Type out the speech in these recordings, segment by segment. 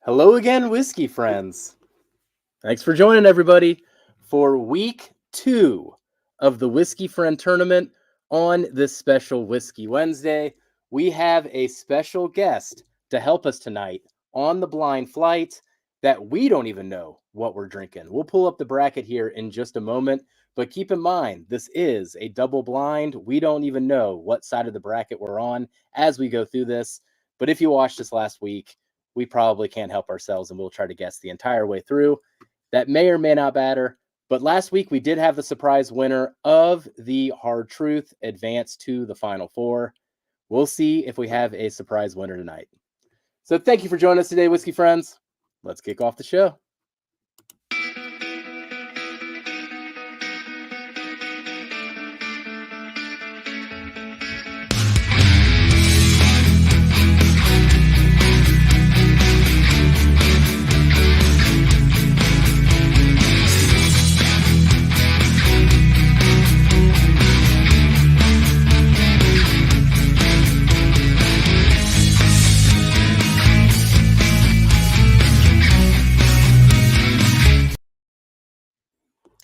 Hello again, whiskey friends. Thanks for joining everybody for week 2 of the Whiskey Friend Tournament on this special Whiskey Wednesday. We have a special guest to help us tonight on the blind flight that we don't even know what we're drinking. We'll pull up the bracket here in just a moment, but keep in mind, this is a double blind. We don't even know what side of the bracket we're on as we go through this. But if you watched us last week, we probably can't help ourselves and we'll try to guess the entire way through. That may or may not matter. But last week we did have the surprise winner of the Hard Truth advance to the Final Four. We'll see if we have a surprise winner tonight. So thank you for joining us today, whiskey friends. Let's kick off the show.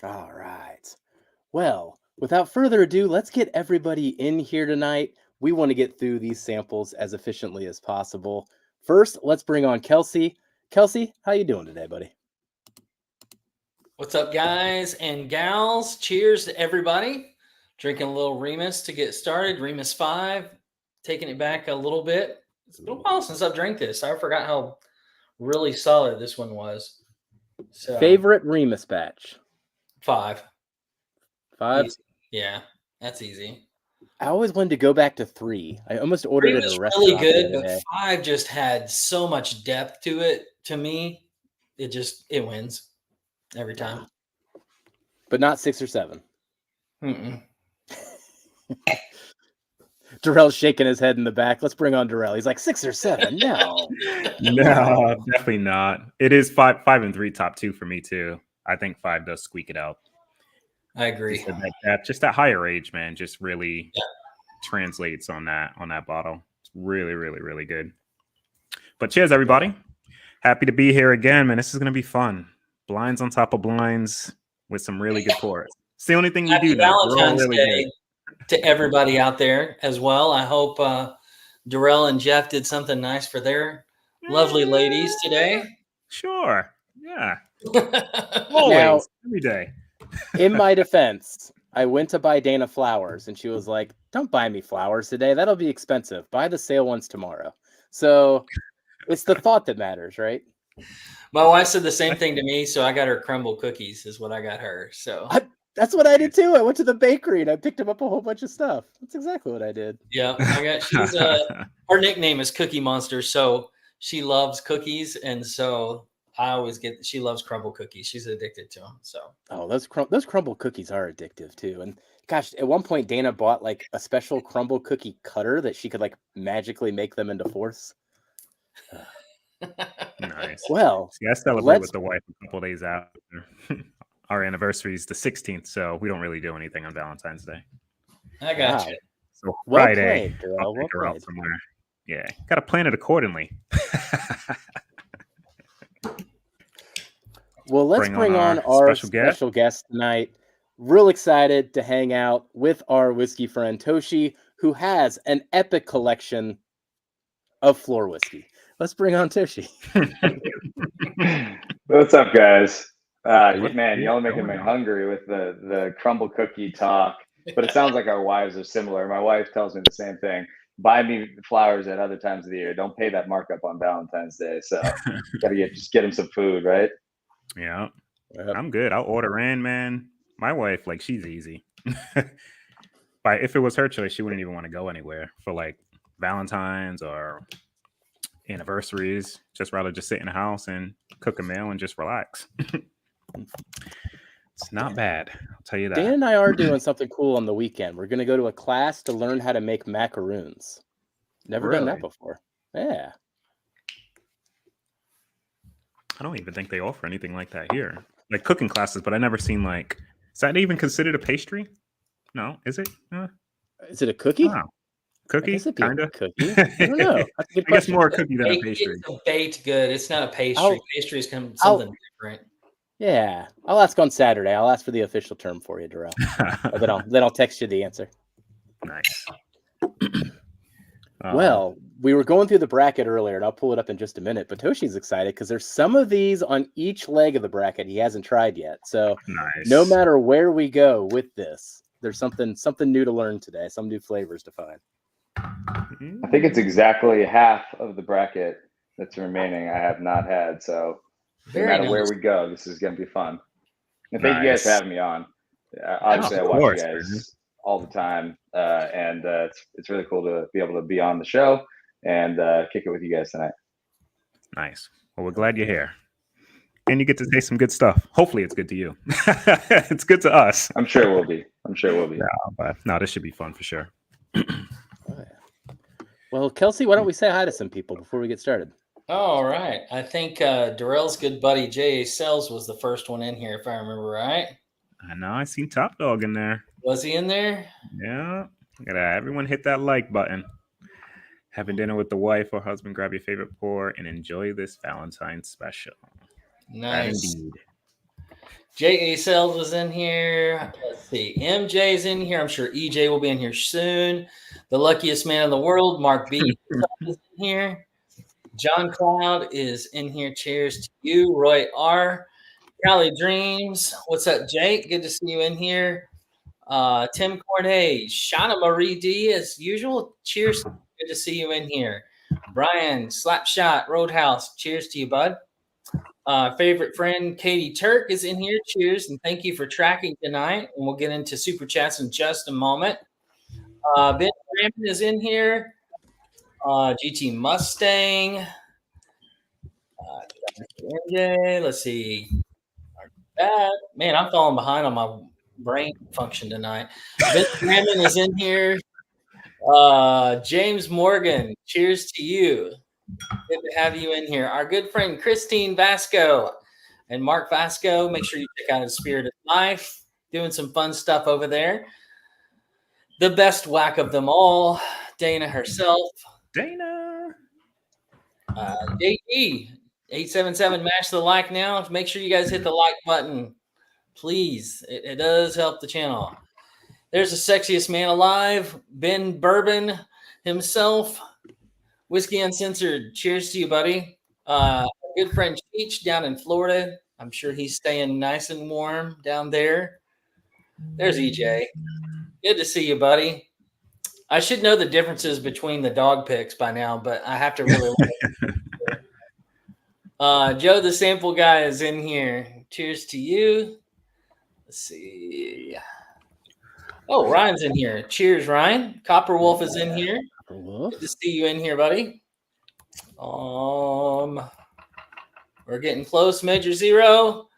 All right. Well, without further ado, let's get everybody in here tonight. We want to get through these samples as efficiently as possible. First, let's bring on Kelsey. Kelsey, how you doing today, buddy? What's up, guys and gals? Cheers to everybody. Drinking a little Remus to get started. Remus 5, taking it back a little bit. It's been a while since I've drank this. I forgot how really solid this one was. So, Favorite Remus batch? 5. 5? Easy. Yeah, that's easy. I always wanted to go back to 3. I almost ordered it at a restaurant. Really good, but 5 just had so much depth to it. To me, it wins every time. But not 6 or 7. Mm-mm. Darrell's shaking his head in the back. Let's bring on Darrell. He's like 6 or 7. No. No, definitely not. It is 5 and 3 top 2 for me too. I think 5 does squeak it out. I agree. Just that higher age, man, just really translates on that bottle. It's really, really, really good. But cheers, everybody. Happy to be here again, man. This is gonna be fun. Blinds on top of blinds with some really good pours. It's the only thing we do now. Valentine's Day to everybody out there as well. I hope Darrell and Jeff did something nice for their lovely ladies today. Sure. Yeah. Always. Now, every day. In my defense, I went to buy Dana flowers, and she was like, "Don't buy me flowers today. That'll be expensive. Buy the sale ones tomorrow." So it's the thought that matters, right? My wife said the same thing to me, so I got her crumble cookies is what I got her. So that's what I did too. I went to the bakery and I picked up a whole bunch of stuff. That's exactly what I did. Yeah, her nickname is Cookie Monster, so she loves cookies, and so I always she loves crumble cookies. She's addicted to them. So those crumble cookies are addictive too. And gosh, at one point Dana bought like a special crumble cookie cutter that she could like magically make them into fourths. Nice. Well, see, I celebrate with the wife a couple days after. Our anniversary is the 16th, so we don't really do anything on Valentine's Day. I got you. So Friday, I'll pick her out somewhere. Yeah, got to plan it accordingly. Well, let's bring on our special guest tonight. Real excited to hang out with our whiskey friend Toshi, who has an epic collection of floor whiskey. Let's bring on Toshi. What's up, guys? Man, y'all are making me hungry with the crumble cookie talk. But it sounds like our wives are similar. My wife tells me the same thing. Buy me flowers at other times of the year. Don't pay that markup on Valentine's Day. So gotta get them some food, right? Yeah, I'm good. I'll order in, man. My wife, like, she's easy. But if it was her choice, she wouldn't even want to go anywhere for like Valentine's or anniversaries. Just rather just sit in the house and cook a meal and just relax. It's not bad, I'll tell you that. Dan and I are doing something cool on the weekend. We're going to go to a class to learn how to make macaroons. Never done that before. Yeah. I don't even think they offer anything like that here. Like cooking classes, but I never seen like, is that even considered a pastry? No, is it? Is it a cookie? Wow. Cookie, guess it'd be a kind of. cookie. I don't know. That's a good I guess question. more a cookie than a Baked, pastry. it's a baked good. It's not a pastry. Pastry is something different. Yeah, I'll ask on Saturday. I'll ask for the official term for you, Darrell. Then I'll text you the answer. Nice. Well, we were going through the bracket earlier, and I'll pull it up in just a minute. But Toshi's excited because there's some of these on each leg of the bracket he hasn't tried yet. So nice. no matter where we go with this, there's something new to learn today. Some new flavors to find. I think it's exactly half of the bracket that's remaining I have not had. So no matter where we go, this is going to be fun. And thank you guys for having me on. Obviously, I watch you guys all the time, and it's really cool to be able to be on the show and kick it with you guys tonight. Nice. Well, we're glad you're here. And you get to say some good stuff. Hopefully it's good to you. It's good to us. I'm sure it will be. No, this should be fun for sure. Well, Kelsey, why don't we say hi to some people before we get started? All right. I think Darrell's good buddy J.A. Sells was the first one in here, if I remember right. I know. I seen Top Dog in there. Was he in there? Yeah. Everyone hit that like button. Having dinner with the wife or husband, grab your favorite pour, and enjoy this Valentine's special. Nice. Indeed. J.A. Sells was in here. Let's see. MJ's in here. I'm sure EJ will be in here soon. The luckiest man in the world, Mark B. is in here. John Cloud is in here. Cheers to you. Roy R. Cali Dreams. What's up, Jake? Good to see you in here. Tim Corday. Shauna Marie D. As usual. Cheers. Good to see you in here. Brian Slapshot Roadhouse. Cheers to you, bud. Favorite friend Katie Turk is in here. Cheers and thank you for tracking tonight. And we'll get into super chats in just a moment. Ben Rampton is in here. GT Mustang. MJ. Let's see. Man, I'm falling behind on my brain function tonight. Ben Rampton is in here. James Morgan. Cheers to you. Good to have you in here. Our good friend Christine Vasco and Mark Vasco. Make sure you check out his Spirit of Life. Doing some fun stuff over there. The best whack of them all, Dana herself. Dana. JD 877. Mash the like now. Make sure you guys hit the like button, please. It does help the channel. There's the sexiest man alive, Ben Bourbon himself. Whiskey Uncensored. Cheers to you, buddy. Good friend Cheech down in Florida. I'm sure he's staying nice and warm down there. There's EJ. Good to see you, buddy. I should know the differences between the dog picks by now, but I have to really Joe the Sample Guy is in here. Cheers to you. Let's see. Oh, Ryan's in here. Cheers, Ryan. Copper Wolf is in here. Good to see you in here, buddy. We're getting close. Major Zero.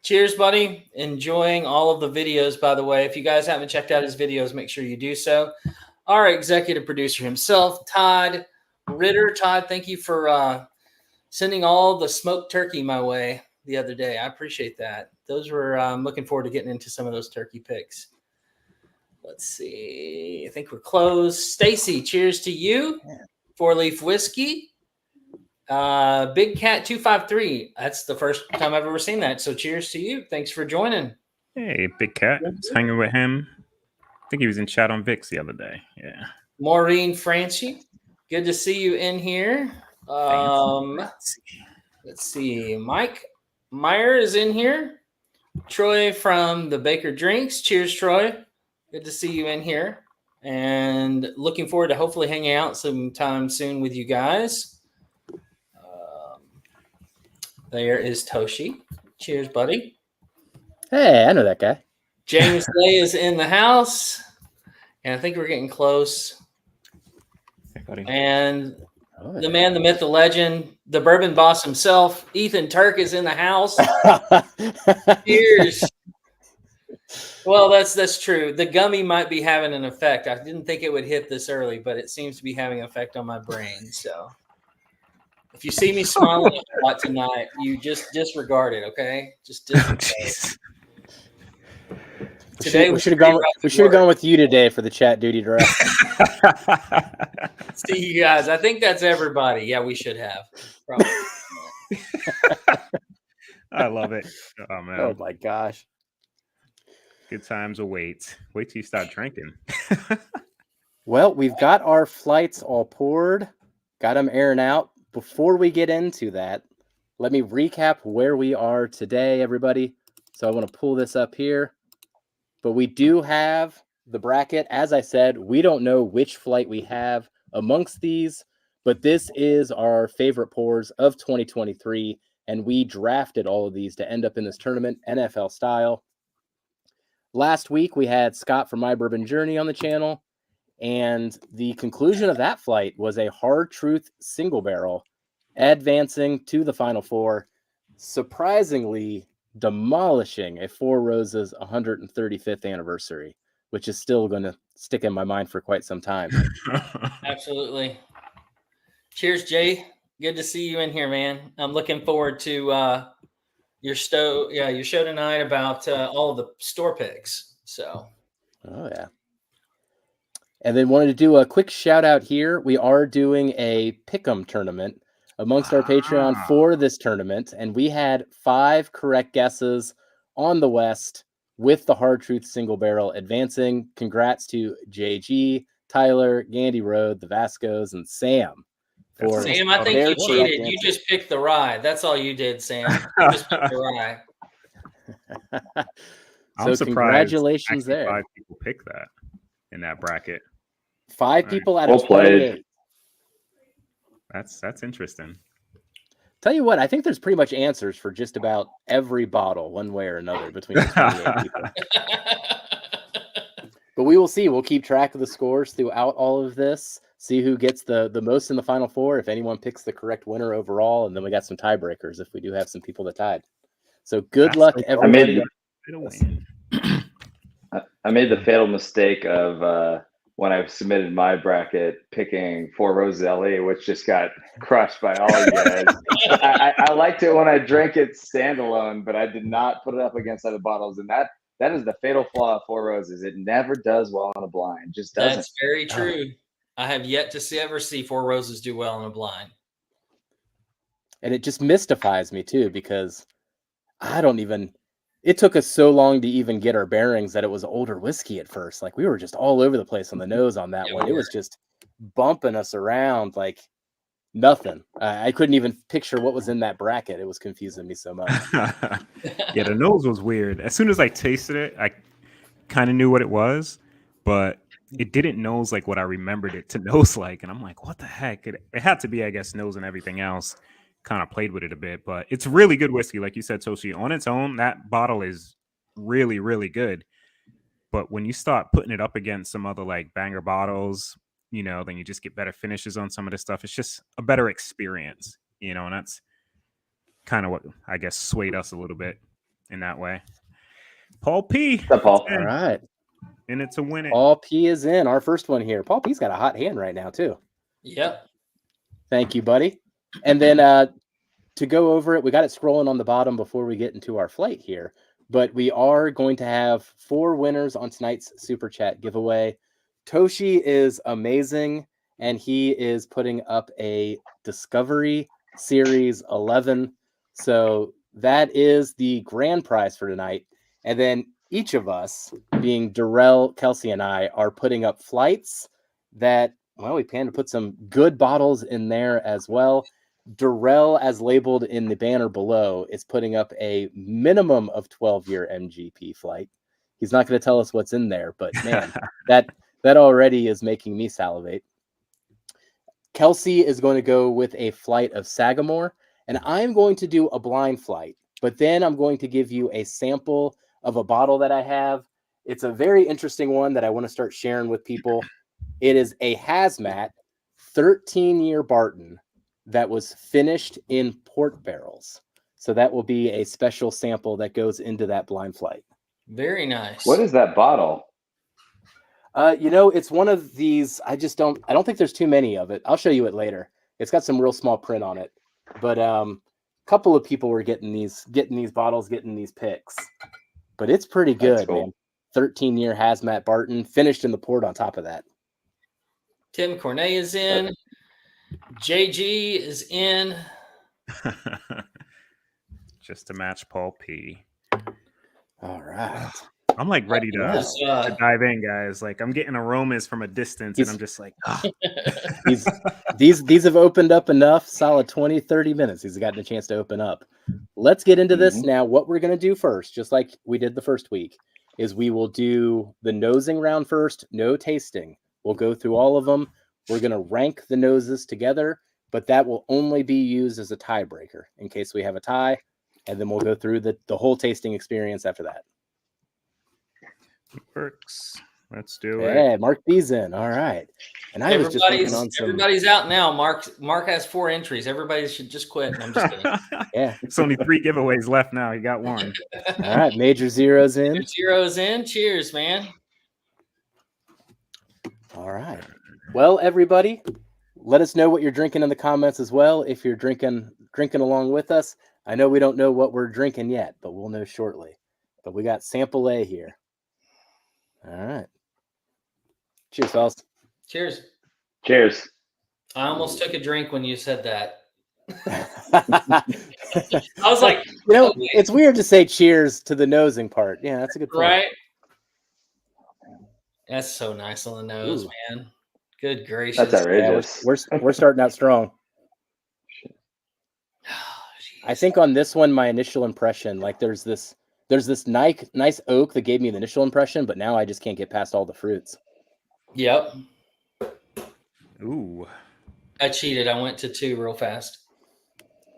Cheers, buddy. Enjoying all of the videos, by the way. If you guys haven't checked out his videos, make sure you do so. Our executive producer himself, Todd Ritter. Todd, thank you for sending all the smoked turkey my way the other day. I appreciate that. Those were I'm looking forward to getting into some of those turkey picks. Let's see. I think we're close. Stacy, cheers to you. 4-Leaf Whiskey. Big Cat 253. That's the first time I've ever seen that. So cheers to you. Thanks for joining. Hey, Big Cat. I was hanging with him. I think he was in chat on Vix the other day. Yeah. Maureen Franchi. Good to see you in here. Let's see. Mike Meyer is in here. Troy from the Baker Drinks. Cheers, Troy. Good to see you in here. And looking forward to hopefully hanging out sometime soon with you guys. There is Toshi. Cheers, buddy. Hey, I know that guy. James Lay is in the house. And I think we're getting close. Hey, buddy. And the man, the myth, the legend, the bourbon boss himself, Ethan Turk is in the house. Cheers. Well, that's true. The gummy might be having an effect. I didn't think it would hit this early, but it seems to be having an effect on my brain. So if you see me smiling a lot tonight, you just disregard it, okay? Just disregard it. Today we should have gone. We should have gone with you today for the chat duty direct. See you guys. I think that's everybody. Yeah, we should have. Probably. I love it. Oh man. Oh my gosh. Good times await. Wait till you start drinking. Well, we've got our flights all poured, got them airing out. Before we get into that, let me recap where we are today, everybody. So I want to pull this up here. But we do have the bracket. As I said, we don't know which flight we have amongst these, but this is our favorite pours of 2023. And we drafted all of these to end up in this tournament, NFL style. Last week, we had Scott from My Bourbon Journey on the channel. And the conclusion of that flight was a Hard Truth single barrel advancing to the Final Four, surprisingly demolishing a Four Roses 135th anniversary, which is still going to stick in my mind for quite some time. Absolutely. Cheers, Jay. Good to see you in here, man. I'm looking forward to your show tonight about all of the store picks. So, oh yeah. And then wanted to do a quick shout out here. We are doing a pick'em tournament amongst our Patreon for this tournament, and we had 5 correct guesses on the West with the Hard Truth single barrel advancing. Congrats to JG, Tyler, Gandy Road, the Vascos, and Sam. Sam, I think you cheated. You just picked the rye. That's all you did, Sam. You just picked the rye. I'm surprised congratulations there. 5 people pick that in that bracket. 5 people out of 28. That's interesting. Tell you what, I think there's pretty much answers for just about every bottle, one way or another, between the 28 people. But we will see. We'll keep track of the scores throughout all of this, see who gets the most in the Final Four, if anyone picks the correct winner overall, and then we got some tiebreakers if we do have some people that tied. So good luck, everybody. I made the fatal mistake of when I submitted my bracket picking Four Roses LA, which just got crushed by all you guys. I liked it when I drank it standalone, but I did not put it up against other bottles. And that is the fatal flaw of Four Roses. It never does well on a blind. Just doesn't. That's very true. I have yet to ever see Four Roses do well on a blind. And it just mystifies me too, because it took us so long to even get our bearings that it was older whiskey at first. Like, we were just all over the place on the nose on that one. It was just bumping us around like nothing. I couldn't even picture what was in that bracket. It was confusing me so much. Yeah, the nose was weird. As soon as I tasted it, I kind of knew what it was, but it didn't nose like what I remembered it to nose like. And I'm like, what the heck? It had to be, I guess, nose and everything else. Kind of played with it a bit, but it's really good whiskey. Like you said, Toshi, on its own, that bottle is really, really good. But when you start putting it up against some other like banger bottles, then you just get better finishes on some of this stuff. It's just a better experience, and that's kind of what I guess swayed us a little bit in that way. Paul P. What's up, Paul? All right. And it's a win. Paul P is in. Our first one here. Paul P's got a hot hand right now, too. Yep. Thank you, buddy. And then to go over it, we got it scrolling on the bottom before we get into our flight here. But we are going to have 4 winners on tonight's Super Chat giveaway. Toshi is amazing, and he is putting up a Discovery Series 11. So that is the grand prize for tonight. And then each of us, being Darrell, Kelsey, and I, are putting up flights that, well, we plan to put some good bottles in there as well. Darrell, as labeled in the banner below, is putting up a minimum of 12-year MGP flight. He's not going to tell us what's in there, but man, that already is making me salivate. Kelsey is going to go with a flight of Sagamore, and I'm going to do a blind flight, but then I'm going to give you a sample of a bottle that I have. It's a very interesting one that I want to start sharing with people. It is a hazmat 13-year Barton that was finished in port barrels. So that will be a special sample that goes into that blind flight. Very nice. What is that bottle? It's one of these. I don't think there's too many of it. I'll show you it later. It's got some real small print on it. But a couple of people were getting these bottles, getting these picks. But it's pretty good, cool. man. 13-year hazmat Barton, finished in the port on top of that. Tim Cornet is in. JG is in. Just to match Paul P. All right. I'm like ready to dive in, guys. Like I'm getting aromas from a distance, and I'm just like, these have opened up enough. Solid 20, 30 minutes. He's gotten a chance to open up. Let's get into this now. What we're going to do first, just like we did the first week, is we will do the nosing round first. No tasting. We'll go through all of them. We're going to rank the noses together, but that will only be used as a tiebreaker in case we have a tie. And then we'll go through the whole tasting experience after that. Works. Let's do it. Yeah, Mark B's in. All right. And I was just thinking on some... Everybody's out now. Mark has 4 entries. Everybody should just quit. I'm just kidding. Yeah. It's only 3 giveaways left now. You got 1. All right. Major Zero's in. Major Zero's in. Cheers, man. All right. Well, everybody, let us know what you're drinking in the comments as well. If you're drinking along with us. I know we don't know what we're drinking yet, but we'll know shortly. But we got sample A here. All right. Cheers, fellas. Cheers. Cheers. I almost took a drink when you said that. I was like, it's weird to say cheers to the nosing part. Yeah, that's a good point. Right? That's so nice on the nose, man. Good gracious. That's outrageous. Yeah, we're starting out strong. I think on this one, my initial impression, like there's this nice oak that gave me the initial impression, but now I just can't get past all the fruits. Yep. Ooh. I cheated. I went to 2 real fast.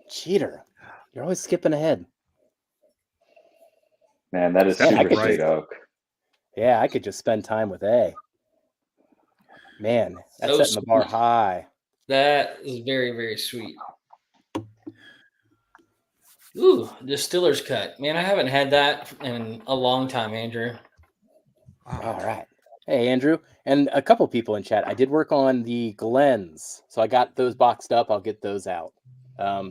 Cheater. You're always skipping ahead. Man, that is super sweet oak. Yeah, I could just spend time with A. Man, that's So setting the bar high. That is very, very sweet. Ooh, distiller's cut. Man, I haven't had that in a long time, Andrew. All right. Hey, Andrew. And a couple people in chat. I did work on the Glens. So I got those boxed up. I'll get those out.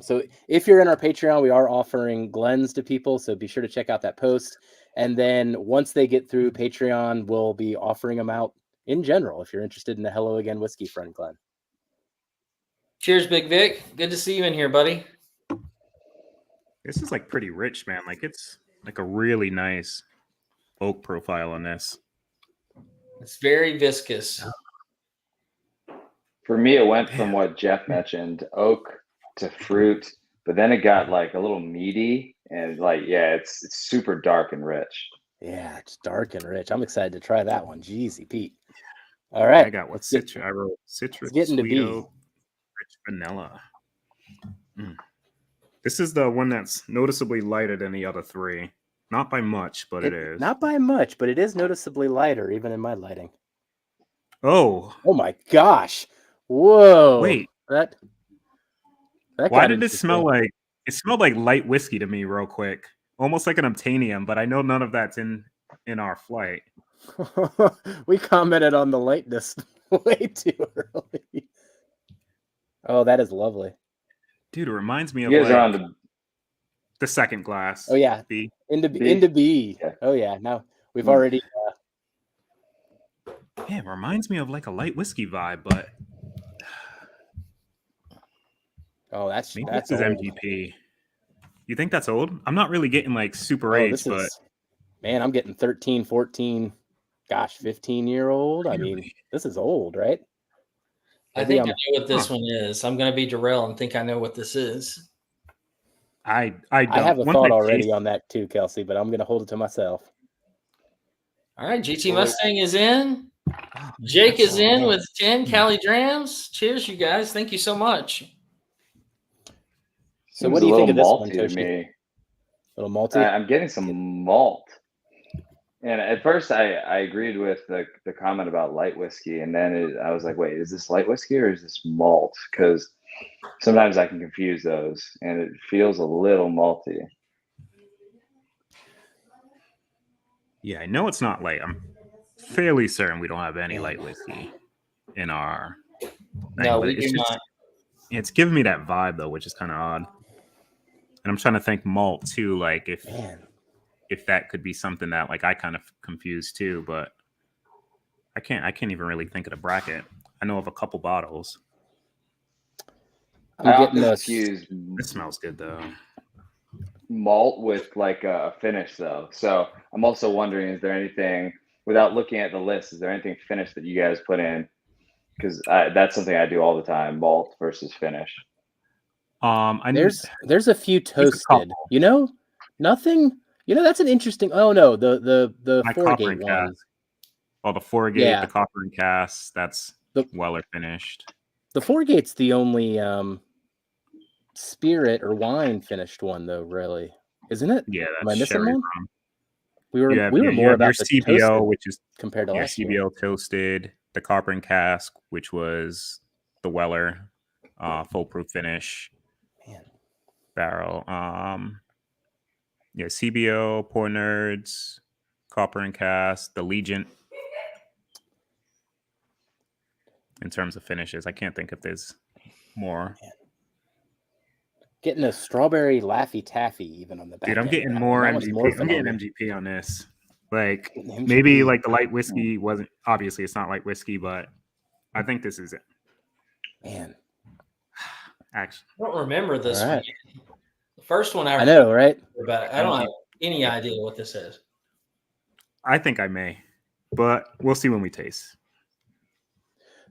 So if you're in our Patreon, we are offering Glens to people. So be sure to check out that post. And then once they get through Patreon, we'll be offering them out in general if you're interested in the Hello Again Whiskey Friend Glen. Cheers, Big Vic. Good to see you in here, buddy. This is like pretty rich, man. Like it's like a really nice oak profile on this. It's very viscous. For me, it went from what Jeff mentioned, oak to fruit, but then it got like a little meaty and like, yeah, it's super dark and rich. Yeah, it's dark and rich. I'm excited to try that one. Jeezy Pete. All right. I got what citrus. I wrote citrus, getting to sweet be oak, rich vanilla. This is the one that's noticeably lighter than the other 3. Not by much, but it is. Not by much, but it is noticeably lighter, even in my lighting. Oh my gosh. Whoa. Wait. That Why did it smell like it smelled like light whiskey to me real quick? Almost like an Obtainium, but I know none of that's in our flight. We commented on the lightness way too early. Oh, that is lovely. Dude, it reminds me of You guys are on the second glass. Oh yeah. B. Into B. Yeah. Oh yeah. Now we've already Yeah, it reminds me of like a light whiskey vibe, but that's maybe that's this is old. MGP. You think that's old? I'm not really getting like super aged, but man, I'm getting 13, 14, 15-year-old. I mean, this is old, right? I think I know what this one is. I'm going to be Darrell and think I know what this is. I have a thought already on that too, Kelsey, but I'm going to hold it to myself. All right, GT Mustang is in. Jake is in with 10 Cali Drams. Cheers, you guys. Thank you so much. So what do you think of this one, Toshi? To me. A little malty? I'm getting some malt. And at first I agreed with the comment about light whiskey. And then I was like, wait, is this light whiskey or is this malt? Because sometimes I can confuse those. And it feels a little malty. Yeah, I know it's not light. I'm fairly certain we don't have any light whiskey in our thing. No, we do not. It's giving me that vibe, though, which is kind of odd. And I'm trying to think malt, too. Like, if... Man. if that could be something that like I kind of confused too, but I can't even really think of the bracket. I know of a couple bottles. I often confuse This smells good though. Malt with like a finish though. So I'm also wondering, is there anything, without looking at the list, is there anything finish that you guys put in? Because that's something I do all the time: malt versus finish. There's a few toasted. You know, nothing. You know, that's an interesting. Oh no, the Foregate one. Oh, the Foregate, Yeah. the Copper and Cask. That's The Weller finished. The Foregate's the only spirit or wine finished one, though. Really, isn't it? Yeah, that's Am I missing sherry one? rum. We were more about the CBO, toasted which is compared to last year. CBO toasted, the Copper and Cask, which was the Weller foolproof finish. Man. Barrel. CBO, Poor Nerds, Copper and Cask, the Legion. In terms of finishes, I can't think if there's more. Man. Getting a strawberry Laffy Taffy even on the back. Dude, I'm getting more MGP. I'm getting MGP on this. Like maybe like the light whiskey wasn't, obviously it's not light whiskey, but I think this is it. Man. Actually, I don't remember this one. The first one I know, right? About it. I don't have any idea what this is. I think I may, but we'll see when we taste.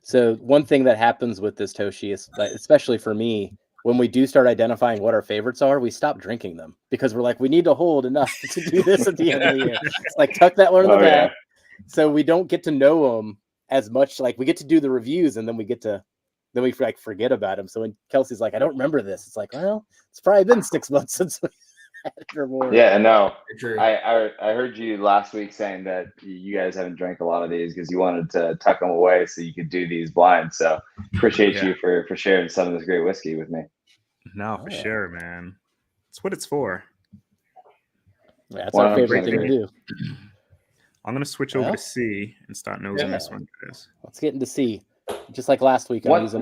So one thing that happens with this Toshi is, especially for me, when we do start identifying what our favorites are, we stop drinking them because we're like, we need to hold enough to do this at the end of the year. It's like tuck that one in the back. So we don't get to know them as much. Like we get to do the reviews and then we like forget about them. So when Kelsey's like, I don't remember this, it's like, well, it's probably been 6 months since we had it or more. Yeah, no. I heard you last week saying that you guys haven't drank a lot of these because you wanted to tuck them away so you could do these blind. So appreciate you for sharing some of this great whiskey with me. No, for sure, man. That's what it's for. Yeah, that's our favorite thing to do. I'm going to switch over to C and start nosing this one, guys. Let's get into C. Just like last week. Once we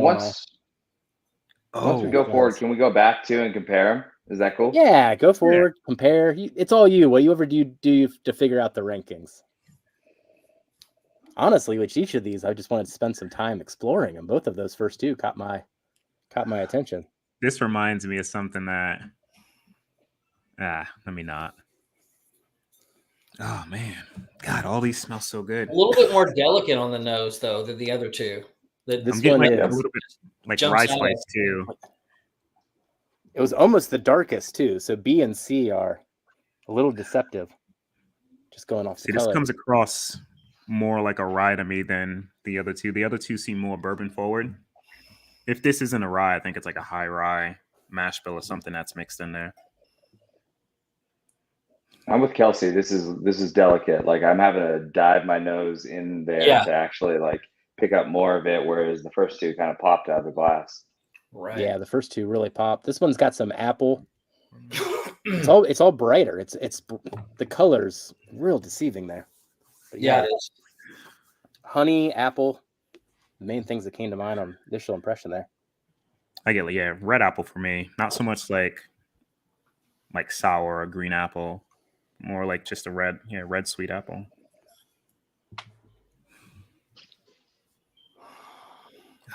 go forward, can we go back to and compare them? Is that cool? Yeah, go forward, compare. It's all you. Whatever do to figure out the rankings. Honestly, with each of these, I just wanted to spend some time exploring them. Both of those first two caught my attention. This reminds me of something that let me not. Oh man, God, all these smell so good. A little bit more delicate on the nose though than the other two. This one is a little bit like rye spice too. It was almost the darkest too. So B and C are a little deceptive. Just going off. This comes across more like a rye to me than the other two. The other two seem more bourbon forward. If this isn't a rye, I think it's like a high rye mash bill or something that's mixed in there. I'm with Kelsey. This is delicate. Like I'm having to dive my nose in there to actually like pick up more of it, whereas the first two kind of popped out of the glass. Right. Yeah, the first two really popped. This one's got some apple. It's all brighter. It's the colors real deceiving there. But yeah, it is. Honey, apple, the main things that came to mind on initial impression there. I get red apple for me. Not so much like sour or green apple. More like just a red sweet apple.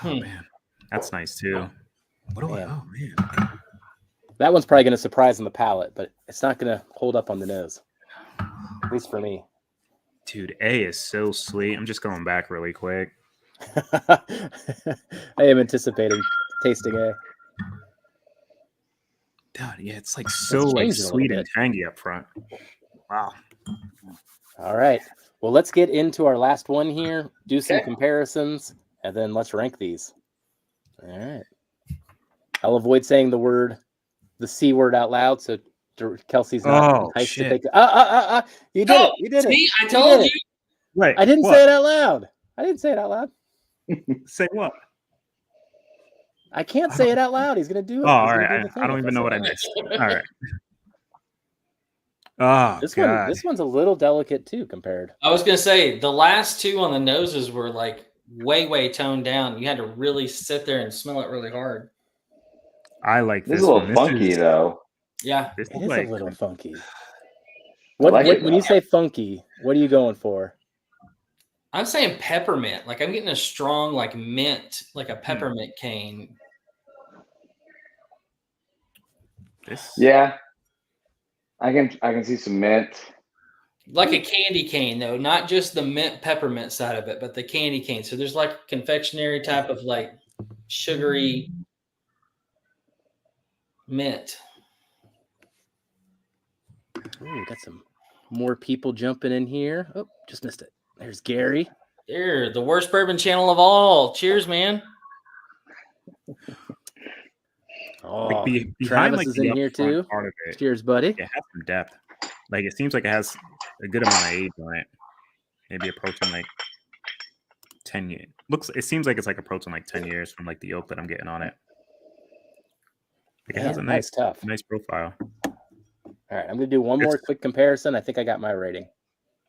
Oh man, that's nice too. Oh man, that one's probably going to surprise on the palate, but it's not going to hold up on the nose. At least for me. Dude, A is so sweet. I'm just going back really quick. I am anticipating tasting A. God, yeah, it's like so like sweet and tangy up front. Wow. All right. Well, let's get into our last one here. Do some comparisons, and then let's rank these. All right. I'll avoid saying the C word out loud, so Kelsey's not enticed to take it. You did it. You did it. See, I told you. Wait, I didn't say it out loud. Say what? I can't say it out loud. He's going to do it. Oh, all right. I don't even know what I missed. All right. Oh, this one's a little delicate too compared. I was going to say the last two on the noses were like way toned down. You had to really sit there and smell it really hard. I like this. This is a little funky though. Yeah, it is a little funky. When you say funky, what are you going for? I'm saying peppermint. Like I'm getting a strong like mint, like a peppermint cane. Yeah, I can see some mint. Like a candy cane though, not just the mint peppermint side of it, but the candy cane. So there's like confectionery type of like sugary mint. Ooh, got some more people jumping in here. Oh, just missed it. There's Gary. There, the worst bourbon channel of all. Cheers, man. Oh, behind, Travis like, is the in here too. part of it, Cheers, buddy. it has some depth. Like it seems like it has a good amount of age on it. Maybe approaching like 10 years. It seems like it's like approaching like 10 years from like the oak that I'm getting on it. Like it has a nice profile. All right, I'm gonna do one more quick comparison. I think I got my ranking.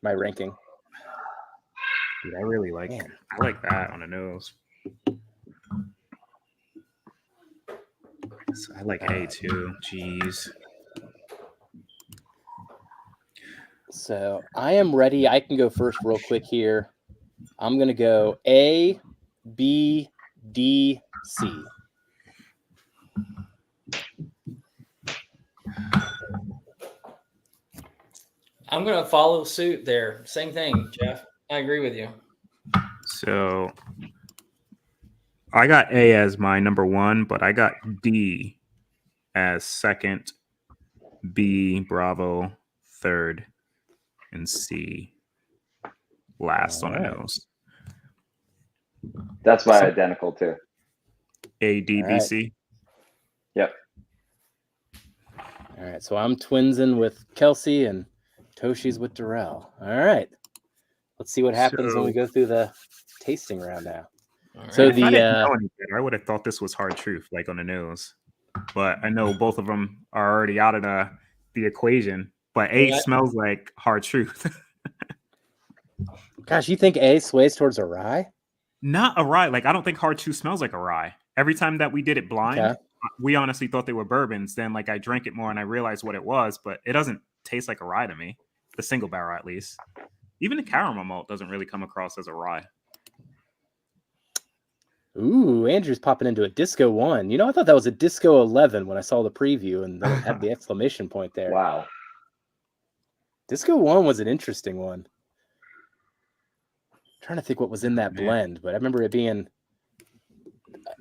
Dude, I really like I like that on the nose. So I like A too. Jeez. So I am ready. I can go first real quick here. I'm gonna go A, B, D, C. I'm gonna follow suit there. Same thing, Jeff. I agree with you. So I got A as my number one, but I got D as second, B, Bravo, third, and C last on the nose. That's my identical too. A, D, B, C. Yep. All right, so I'm twinsing with Kelsey and Toshi's with Darrell. All right, let's see what happens when we go through the tasting round now. Right. So if I didn't know any better, I would have thought this was hard truth, like on the nose. But I know both of them are already out of the equation. But A smells like hard truth. Gosh, you think A sways towards a rye? Not a rye. Like I don't think hard truth smells like a rye. Every time that we did it blind, we honestly thought they were bourbons. Then like I drank it more and I realized what it was, but it doesn't taste like a rye to me. The single barrel at least. Even the caramel malt doesn't really come across as a rye. Ooh, Andrew's popping into a Disco 1. You know, I thought that was a Disco 11 when I saw the preview and then it had the exclamation point there. Wow. Disco 1 was an interesting one. I'm trying to think what was in that blend, but I remember it being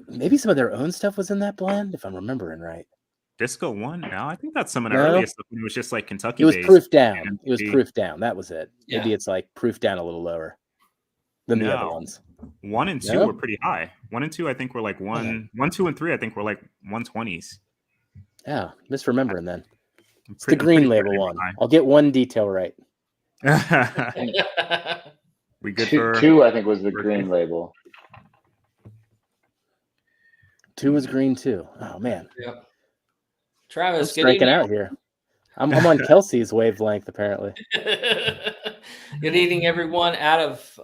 maybe some of their own stuff was in that blend, if I'm remembering right. Disco 1? No, I think that's some of the earliest stuff. It was just like Kentucky. It was proof down. It was proof down. That was it. Yeah. Maybe it's like proof down a little lower than the other ones. 1 and 2 were pretty high. 1 and 2, I think, were like 1, 2, and 3, I think, were like 120s. Yeah, misremembering then. It's the green label one. I'll get one detail right. We good for 2, I think, was the green label. 2 was green too. Oh man. Yep. Travis, I'm striking out here. I'm on Kelsey's wavelength apparently. Good evening, everyone. Out of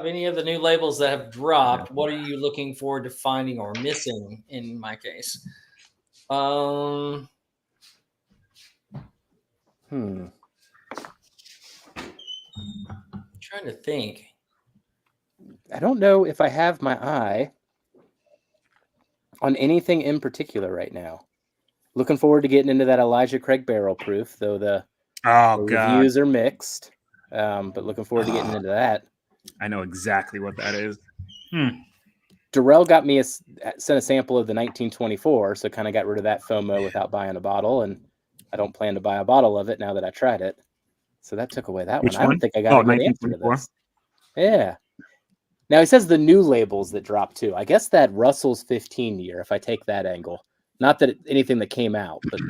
any of the new labels that have dropped, what are you looking forward to finding or missing? In my case, trying to think. I don't know if I have my eye on anything in particular right now. Looking forward to getting into that Elijah Craig barrel proof, though the reviews are mixed. But looking forward to getting into that. I know exactly what that is. Darrell got me sent a sample of the 1924, so kind of got rid of that FOMO without buying a bottle, and I don't plan to buy a bottle of it now that I tried it. So that took away that Which one. I don't think I got a good answer to this. Yeah. Now he says the new labels that dropped too. I guess that Russell's 15 year, if I take that angle. Not that anything that came out, but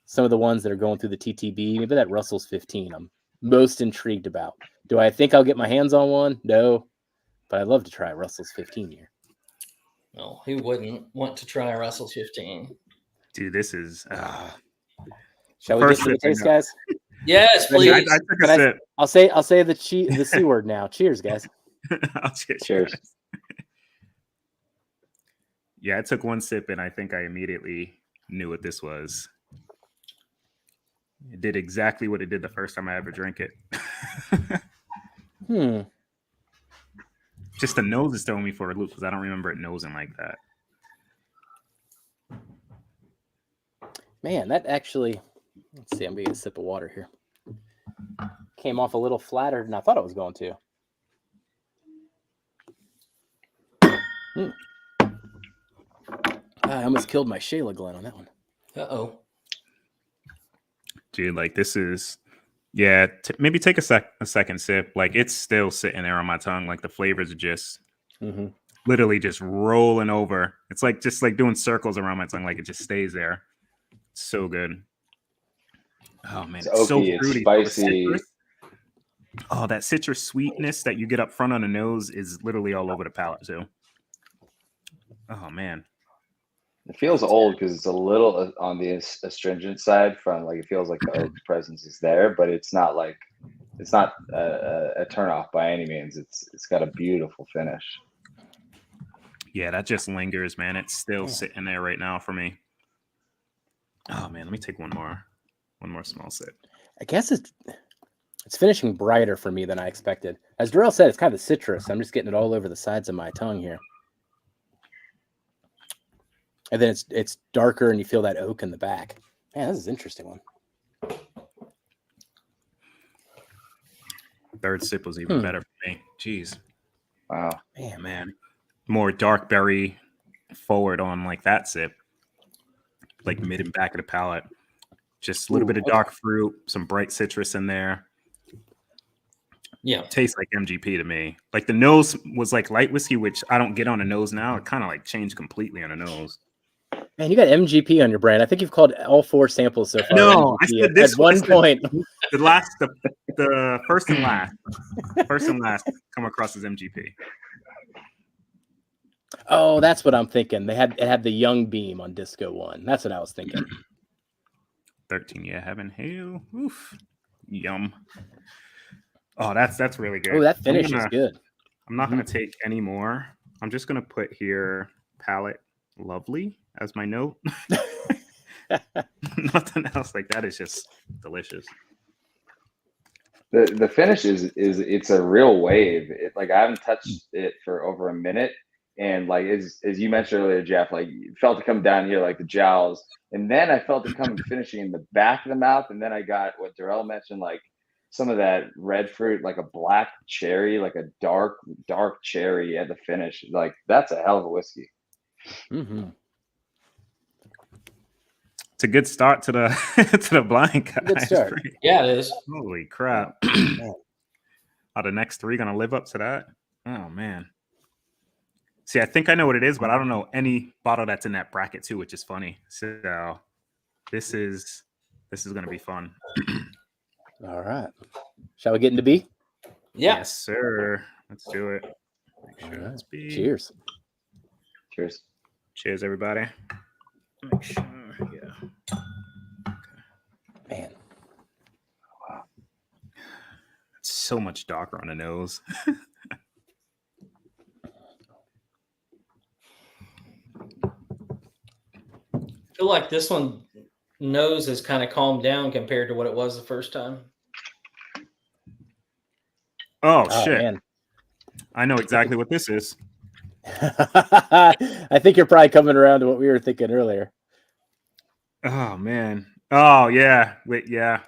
some of the ones that are going through the TTB, maybe that Russell's 15 I'm most intrigued about. Do I think I'll get my hands on one? No. But I'd love to try Russell's 15 year. Well, who wouldn't want to try Russell's 15? Dude, this is... Shall we get to the taste, guys? Yes, please. I took a sip. I'll say the C word now. Cheers, guys. Cheers. Yeah, I took one sip and I think I immediately knew what this was. It did exactly what it did the first time I ever drank it. Just the nose is throwing me for a loop because I don't remember it nosing like that. Man, that actually, let's see, I'm going to get a sip of water here. Came off a little flatter than I thought it was going to. I almost killed my Shayla Glen on that one. Uh-oh. Dude, like this is, yeah, maybe take a second sip. Like it's still sitting there on my tongue. Like the flavors are just literally just rolling over. It's like just like doing circles around my tongue. Like it just stays there. It's so good. Oh man, it's so oaky, fruity. it's spicy. Oh, that citrus sweetness that you get up front on the nose is literally all over the palate too. Oh man, it feels old because it's a little on the astringent side. From like it feels like the oak presence is there, but it's not like it's not a turnoff by any means. It's got a beautiful finish. Yeah, that just lingers, man. It's still sitting there right now for me. Oh man, let me take one more small sip. I guess it's finishing brighter for me than I expected. As Darrell said, it's kind of citrus. I'm just getting it all over the sides of my tongue here. And then it's darker and you feel that oak in the back. Man, this is an interesting one. Third sip was even better for me. Jeez. Wow. Man. More dark berry forward on like that sip. Like mid and back of the palate. Just a little bit of dark fruit, some bright citrus in there. Yeah. Tastes like MGP to me. Like the nose was like light whiskey, which I don't get on the nose now. It kind of like changed completely on the nose. Man, you got MGP on your brand. I think you've called all 4 samples so far. No, I MGP said this at one point. The first and last come across as MGP. Oh, that's what I'm thinking. It had the Young Beam on Disco 1. That's what I was thinking. 13 year heaven hail. Oof. Yum. Oh, that's really good. Oh, that finish is good. I'm not gonna take any more. I'm just gonna put here palate lovely as my note. Nothing else. Like that is just delicious. The finish is it's a real wave. It, like I haven't touched it for over a minute, and like as you mentioned earlier, Jeff, like you felt it come down here like the jowls, and then I felt it coming finishing in the back of the mouth, and then I got what Darrell mentioned, like some of that red fruit, like a black cherry, like a dark cherry at the finish. Like that's a hell of a whiskey. It's a good start to the to the blind, guys. Good start. Yeah, it is. Holy crap! Are the next 3 gonna live up to that? Oh man. See, I think I know what it is, but I don't know any bottle that's in that bracket too, which is funny. So this is gonna be fun. All right. Shall we get into B? Yeah. Yes, sir. Let's do it. Make sure All right. it's B. Cheers. Cheers. Cheers, everybody. Make sure. Yeah. Man. Wow. It's so much darker on the nose. I feel like this one nose has kind of calmed down compared to what it was the first time. Oh shit. Man. I know exactly what this is. I think you're probably coming around to what we were thinking earlier. Oh man. Oh yeah. Wait, yeah.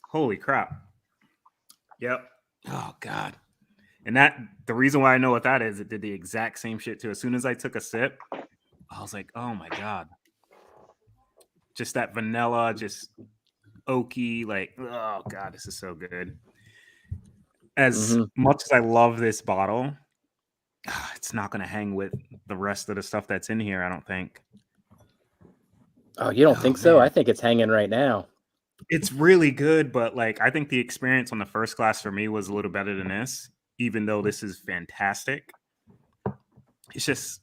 Holy crap. Yep. Oh god. And the reason why I know what that is, it did the exact same shit too. As soon as I took a sip, I was like, oh my god. Just that vanilla, just oaky, like, oh god, this is so good. As much as I love this bottle, it's not going to hang with the rest of the stuff that's in here, I don't think. Oh, you don't think so? I think it's hanging right now. It's really good, but like I think the experience on the first glass for me was a little better than this, even though this is fantastic. It's just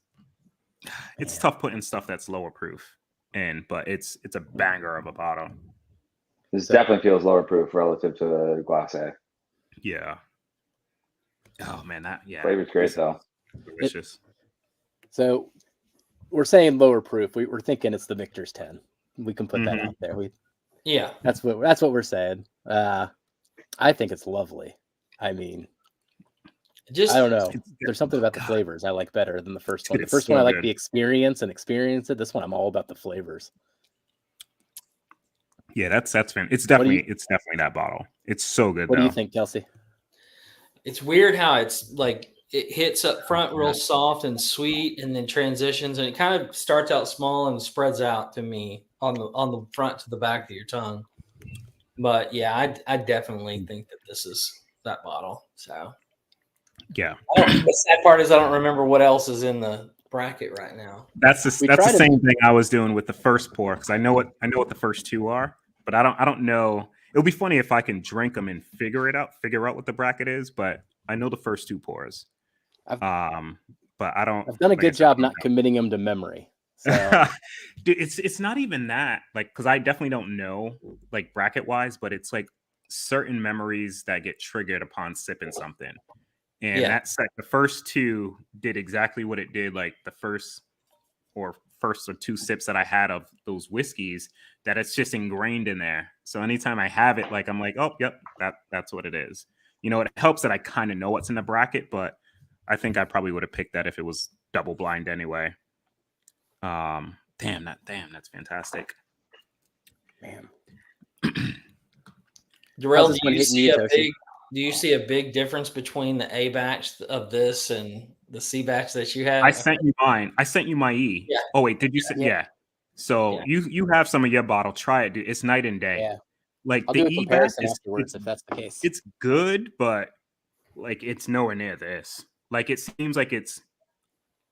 it's tough putting stuff that's lower proof in, but it's a banger of a bottle. This definitely feels lower proof relative to the Glass A. Yeah. Oh man, flavor's great though. Delicious. So we're saying lower proof. We're thinking it's the Michter's 10. We can put that out there. Yeah, that's what we're saying. I think it's lovely. I mean, just I don't know. There's something about the flavors I like better than the first one. The first one I like the experience and experience it. This one I'm all about the flavors. Yeah, that's fun. It's definitely that bottle. It's so good. What do you think, Kelsey? It's weird how it's like it hits up front real soft and sweet, and then transitions, and it kind of starts out small and spreads out to me on the front to the back of your tongue. But yeah, I definitely think that this is that bottle. So yeah, the sad part is I don't remember what else is in the bracket right now. That's the same thing I was doing with the first pour, because I know what the first two are, but I don't know. It'll be funny if I can drink them and figure out what the bracket is, but I know the first two pours. But I don't. I've done a good job not committing them to memory. So. Dude, it's not even that, like, because I definitely don't know, like, bracket wise, but it's like certain memories that get triggered upon sipping something. And that's like the first two did exactly what it did, like the first or two sips that I had of those whiskeys, that it's just ingrained in there. So anytime I have it, like, I'm like, oh, yep, that's what it is. You know, it helps that I kind of know what's in the bracket, but I think I probably would have picked that if it was double blind anyway. Damn, that's fantastic. Man. Darrell, do you see a big difference between the A batch of this and the C batch that you have? I sent you mine. I sent you my E. Yeah. Oh wait, did you say? Yeah. So you have some of your bottle. Try it, dude. It's night and day. Yeah. Like I'll the do a E comparison batch afterwards if that's the case. It's good, but like it's nowhere near this. Like it seems like it's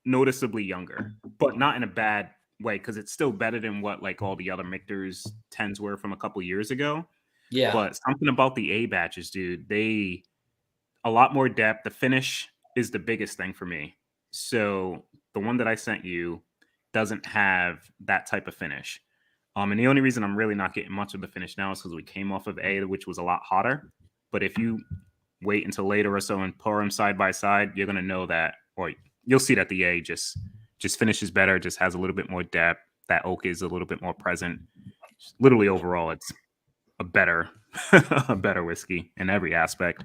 noticeably younger, but not in a bad way, because it's still better than what like all the other Michter's 10s were from a couple years ago. Yeah. But something about the A batches, dude, they a lot more depth. The finish is the biggest thing for me. So the one that I sent you doesn't have that type of finish. And the only reason I'm really not getting much of the finish now is because we came off of A, which was a lot hotter. But if you wait until later or so and pour them side by side, you're gonna know that, or you'll see that the A just finishes better, just has a little bit more depth. That oak is a little bit more present. Literally, overall, it's a better whiskey in every aspect.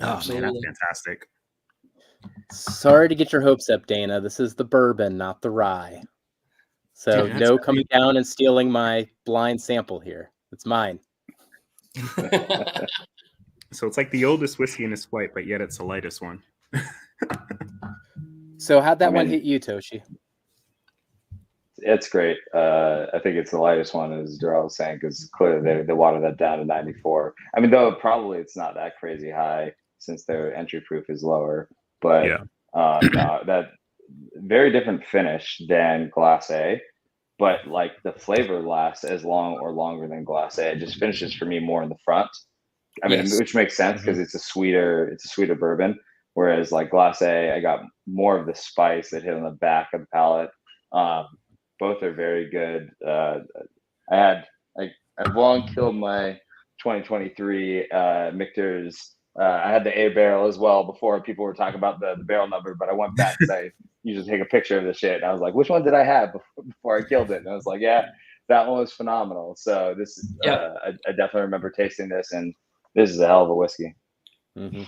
Absolutely. Man, that's fantastic. Sorry to get your hopes up, Dana. This is the bourbon, not the rye. So no coming down and stealing my blind sample here. It's mine. So it's like the oldest whiskey in this flight, but yet it's the lightest one. So how'd that one hit you, Toshi? It's great. I think it's the lightest one, as Darrell was saying, because clearly they watered that down to 94. I mean, though probably it's not that crazy high since their entry proof is lower. But no, that very different finish than Glass A. But like the flavor lasts as long or longer than Glass A. It just finishes for me more in the front. I mean, which makes sense because it's a sweeter bourbon. Whereas like Glass A, I got more of the spice that hit on the back of the palate. Both are very good. I've long killed my 2023 Michter's. I had the A barrel as well before people were talking about the barrel number, but I went back because I usually take a picture of the shit. And I was like, which one did I have before I killed it? And I was like, yeah, that one was phenomenal. So this is, I definitely remember tasting this, and this is a hell of a whiskey. Mm-hmm.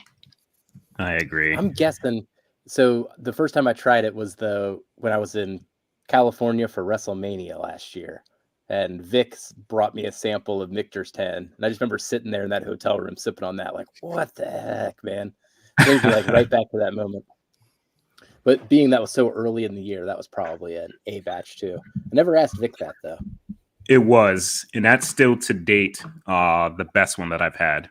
I agree. I'm guessing. So the first time I tried it was when I was in California for WrestleMania last year, and Vic's brought me a sample of Michter's 10, and I just remember sitting there in that hotel room sipping on that, like, what the heck, man? Brings me like right back to that moment. But being that was so early in the year, that was probably an A batch too. I never asked Vic that though. It was, and that's still to date the best one that I've had.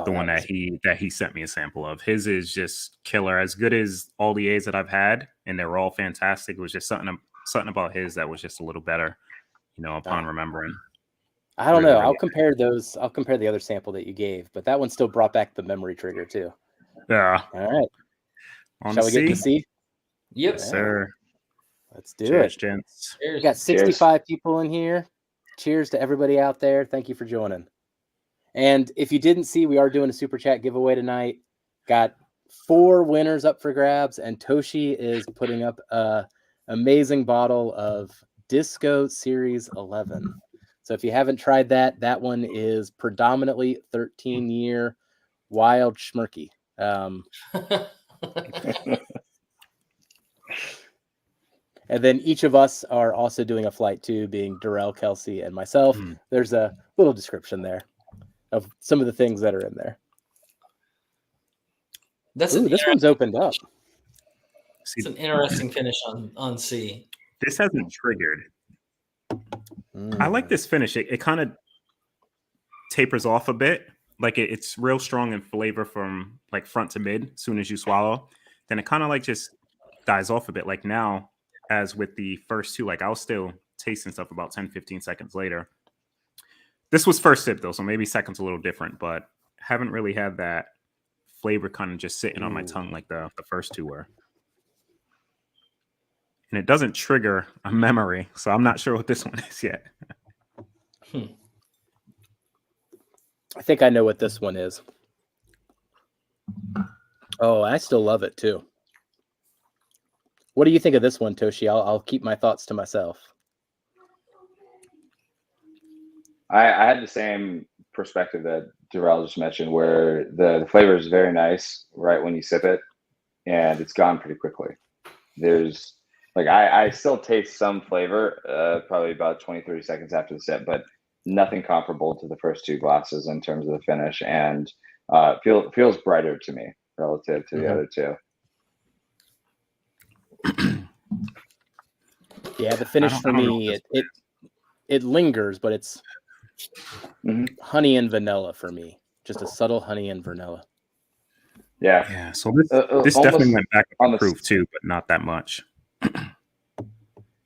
The one that he sent me a sample of. His is just killer, as good as all the A's that I've had, and they were all fantastic. It was just something about his that was just a little better, upon remembering. I don't know. I'll compare those. I'll compare the other sample that you gave, but that one still brought back the memory trigger too. Yeah. All right. Shall we get to C? Yep, right. Sir. Let's do Cheers, it. Gents. We got 65 people in here. Cheers to everybody out there. Thank you for joining. And if you didn't see, we are doing a super chat giveaway tonight. Got 4 winners up for grabs, and Toshi is putting up an amazing bottle of Disco Series 11. So if you haven't tried that, that one is predominantly 13-year wild schmirky. And then each of us are also doing a flight too, being Darrell, Kelsey, and myself. There's a little description there of some of the things that are in there. This one's opened up. It's an interesting finish on C. This hasn't triggered. I like this finish. It kind of tapers off a bit. Like it's real strong in flavor from like front to mid as soon as you swallow. Then it kind of like just dies off a bit. Like now, as with the first two, like I'll still tasting stuff about 10, 15 seconds later. This was first sip though, so maybe second's a little different, but haven't really had that flavor kind of just sitting on my tongue like the first two were. And it doesn't trigger a memory, so I'm not sure what this one is yet. I think I know what this one is. Oh, I still love it too. What do you think of this one, Toshi? I'll keep my thoughts to myself. I had the same perspective that Darrell just mentioned, where the flavor is very nice right when you sip it, and it's gone pretty quickly. There's like I still taste some flavor, probably about 20, 30 seconds after the sip, but nothing comparable to the first two glasses in terms of the finish, and feels brighter to me relative to the other two. Yeah, the finish for me, it lingers, but it's honey and vanilla for me. Just a subtle honey and vanilla. Yeah. So this definitely went back on the proof too, but not that much.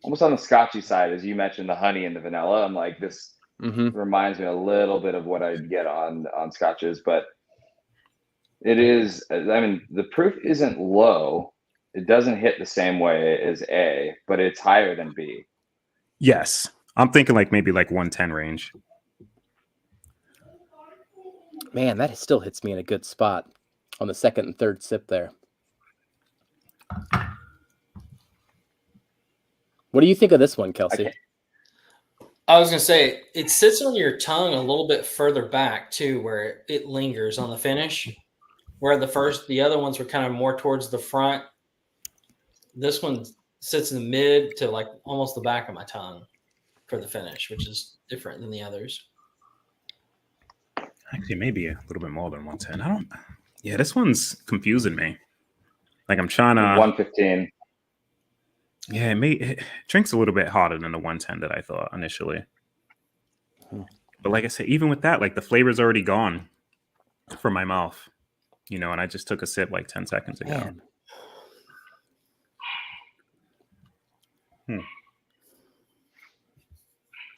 Almost on the scotchy side, as you mentioned, the honey and the vanilla. I'm like, this reminds me a little bit of what I'd get on scotches, but it is. I mean, the proof isn't low. It doesn't hit the same way as A, but it's higher than B. Yes. I'm thinking like maybe like 110 range. Man, that still hits me in a good spot on the second and third sip there. What do you think of this one, Kelsey? I was going to say, it sits on your tongue a little bit further back too, where it lingers on the finish, where the other ones were kind of more towards the front. This one sits in the mid to like almost the back of my tongue for the finish, which is different than the others. Actually, maybe a little bit more than 110. Yeah, this one's confusing me. Like I'm trying to 115. Yeah, it drinks a little bit hotter than the 110 that I thought initially. But like I said, even with that, like the flavor's already gone from my mouth, and I just took a sip like 10 seconds ago. Man.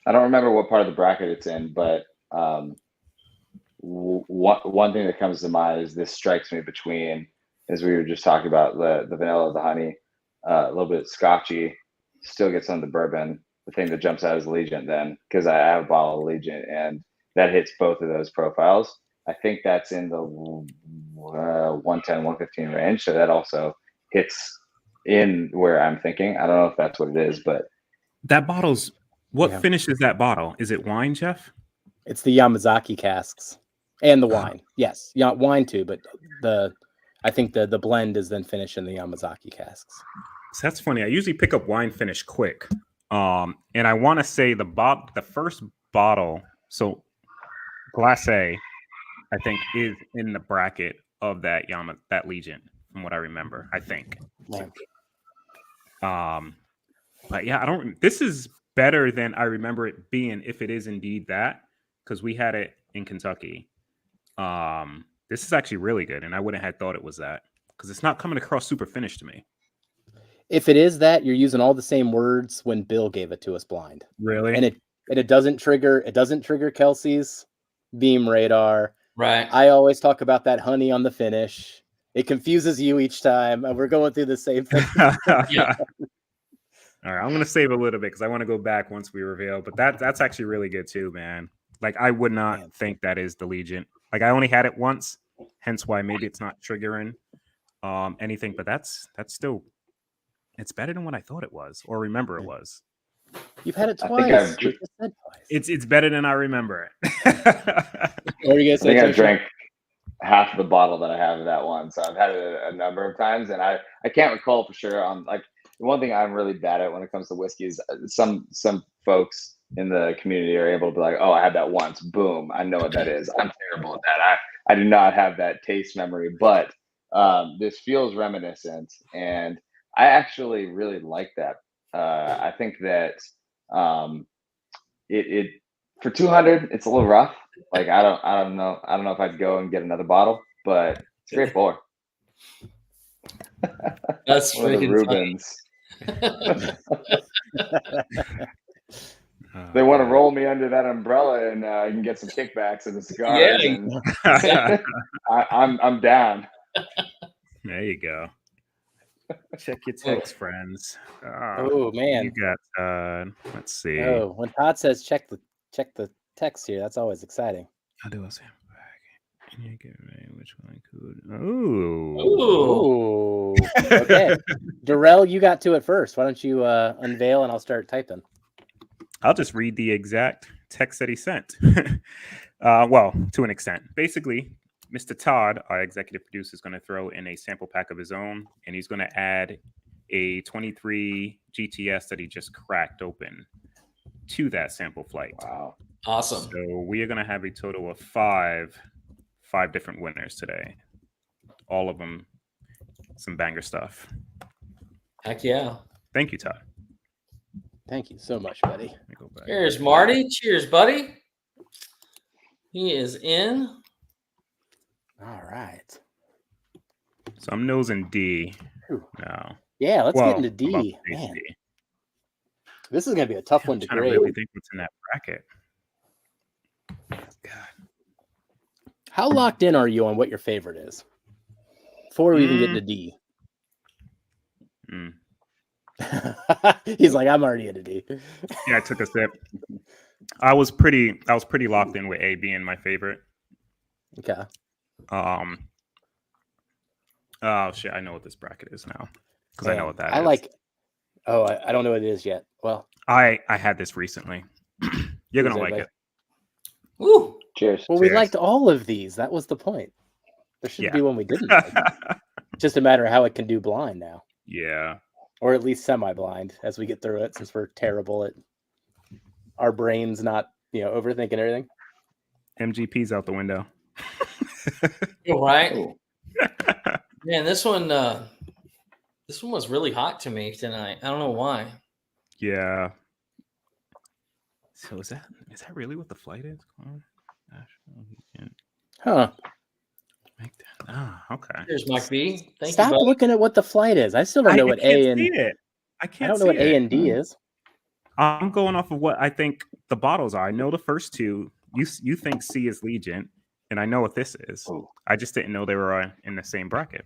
I don't remember what part of the bracket it's in, but one thing that comes to mind is this strikes me between, as we were just talking about, the vanilla, the honey, a little bit scotchy, still gets on the bourbon. The thing that jumps out is Allegiant then, because I have a bottle of Allegiant, and that hits both of those profiles. I think that's in the 110, 115 range. So that also hits in where I'm thinking. I don't know if that's what it is, but that bottle's what finish is that bottle? Is it wine, Jeff? It's the Yamazaki casks and the wine. Yes, wine too, but I think the blend is then finished in the Yamazaki casks. So that's funny. I usually pick up wine finish quick, and I want to say the first bottle. So Glass A, I think, is in the bracket of that Legion, from what I remember. I think. But yeah, this is better than I remember it being, if it is indeed that, because we had it in Kentucky. This is actually really good, and I wouldn't have thought it was that, because it's not coming across super finished to me. If it is that, you're using all the same words when Bill gave it to us blind. Really? And it doesn't trigger Kelsey's beam radar. Right. I always talk about that honey on the finish. It confuses you each time. We're going through the same thing. Yeah. All right, I'm gonna save a little bit because I want to go back once we reveal. But that's actually really good too, man. Like I would not think that is the Legion. Like I only had it once, hence why maybe it's not triggering anything. But that's still, it's better than what I thought it was or remember it was. You've had it I twice. think I've You just said twice. It's better than I remember it. What were you I gonna say, think I Toshi? drank half the bottle that I have of that one. So I've had it a number of times, and I can't recall for sure. On like the one thing I'm really bad at when it comes to whiskey is some folks in the community are able to be like, oh, I had that once, boom, I know what that is. I'm terrible at that. I do not have that taste memory, but this feels reminiscent, and I actually really like that. I think that it for 200, it's a little rough. Like I don't know if I'd go and get another bottle, but it's great pour. That's One of the freaking funny. Rubens. They want to roll me under that umbrella, and you can get some kickbacks and the cigars. Yeah, And exactly. I'm down. There you go. Check your text, friends. Oh man. You got let's see. Oh, when Todd says check the text here, that's always exciting. I'll do a sample bag. Can you get me which one I could? Ooh. Ooh. Ooh. Okay. Darrell, you got to it first. Why don't you unveil and I'll start typing. I'll just read the exact text that he sent. Well, to an extent. Basically, Mr. Todd, our executive producer, is going to throw in a sample pack of his own, and he's going to add a 23 GTS that he just cracked open to that sample flight. Wow. Awesome. So we are going to have a total of five different winners today. All of them some banger stuff. Heck yeah. Thank you, Todd. Thank you so much, buddy. Let me go back. Here's Marty. Cheers, buddy. He is in. All right. So I'm nosing D Whew. now. Yeah, let's get into I'm about D. to taste Man, D. this is gonna be a tough I'm one to trying to grade. really think what's in that bracket. God. How locked in are you on what your favorite is? Before we even get into D. Mm. He's like, I'm already into D. Yeah, I took a sip. I was pretty locked in with A being my favorite. Okay. Oh shit, I know what this bracket is now. Because I know what that is. I like. Oh, I don't know what it is yet. Well, I had this recently. You're gonna like it. Woo. Cheers. Well, we liked all of these. That was the point. There should be one we didn't like. Just a matter of how it can do blind now. Yeah. Or at least semi-blind as we get through it, since we're terrible at our brains not, overthinking everything. MGP's out the window. You're right. Ooh. Man, this one was really hot to me tonight. I don't know why. Yeah. So is that really what the flight is? Huh. Okay. Here's Mike B. Thank Stop you, buddy. looking at what the flight is. I still don't know what A and I I don't know what A and D is. I'm going off of what I think the bottles are. I know the first two. You think C is Legion, and I know what this is. Ooh. I just didn't know they were in the same bracket.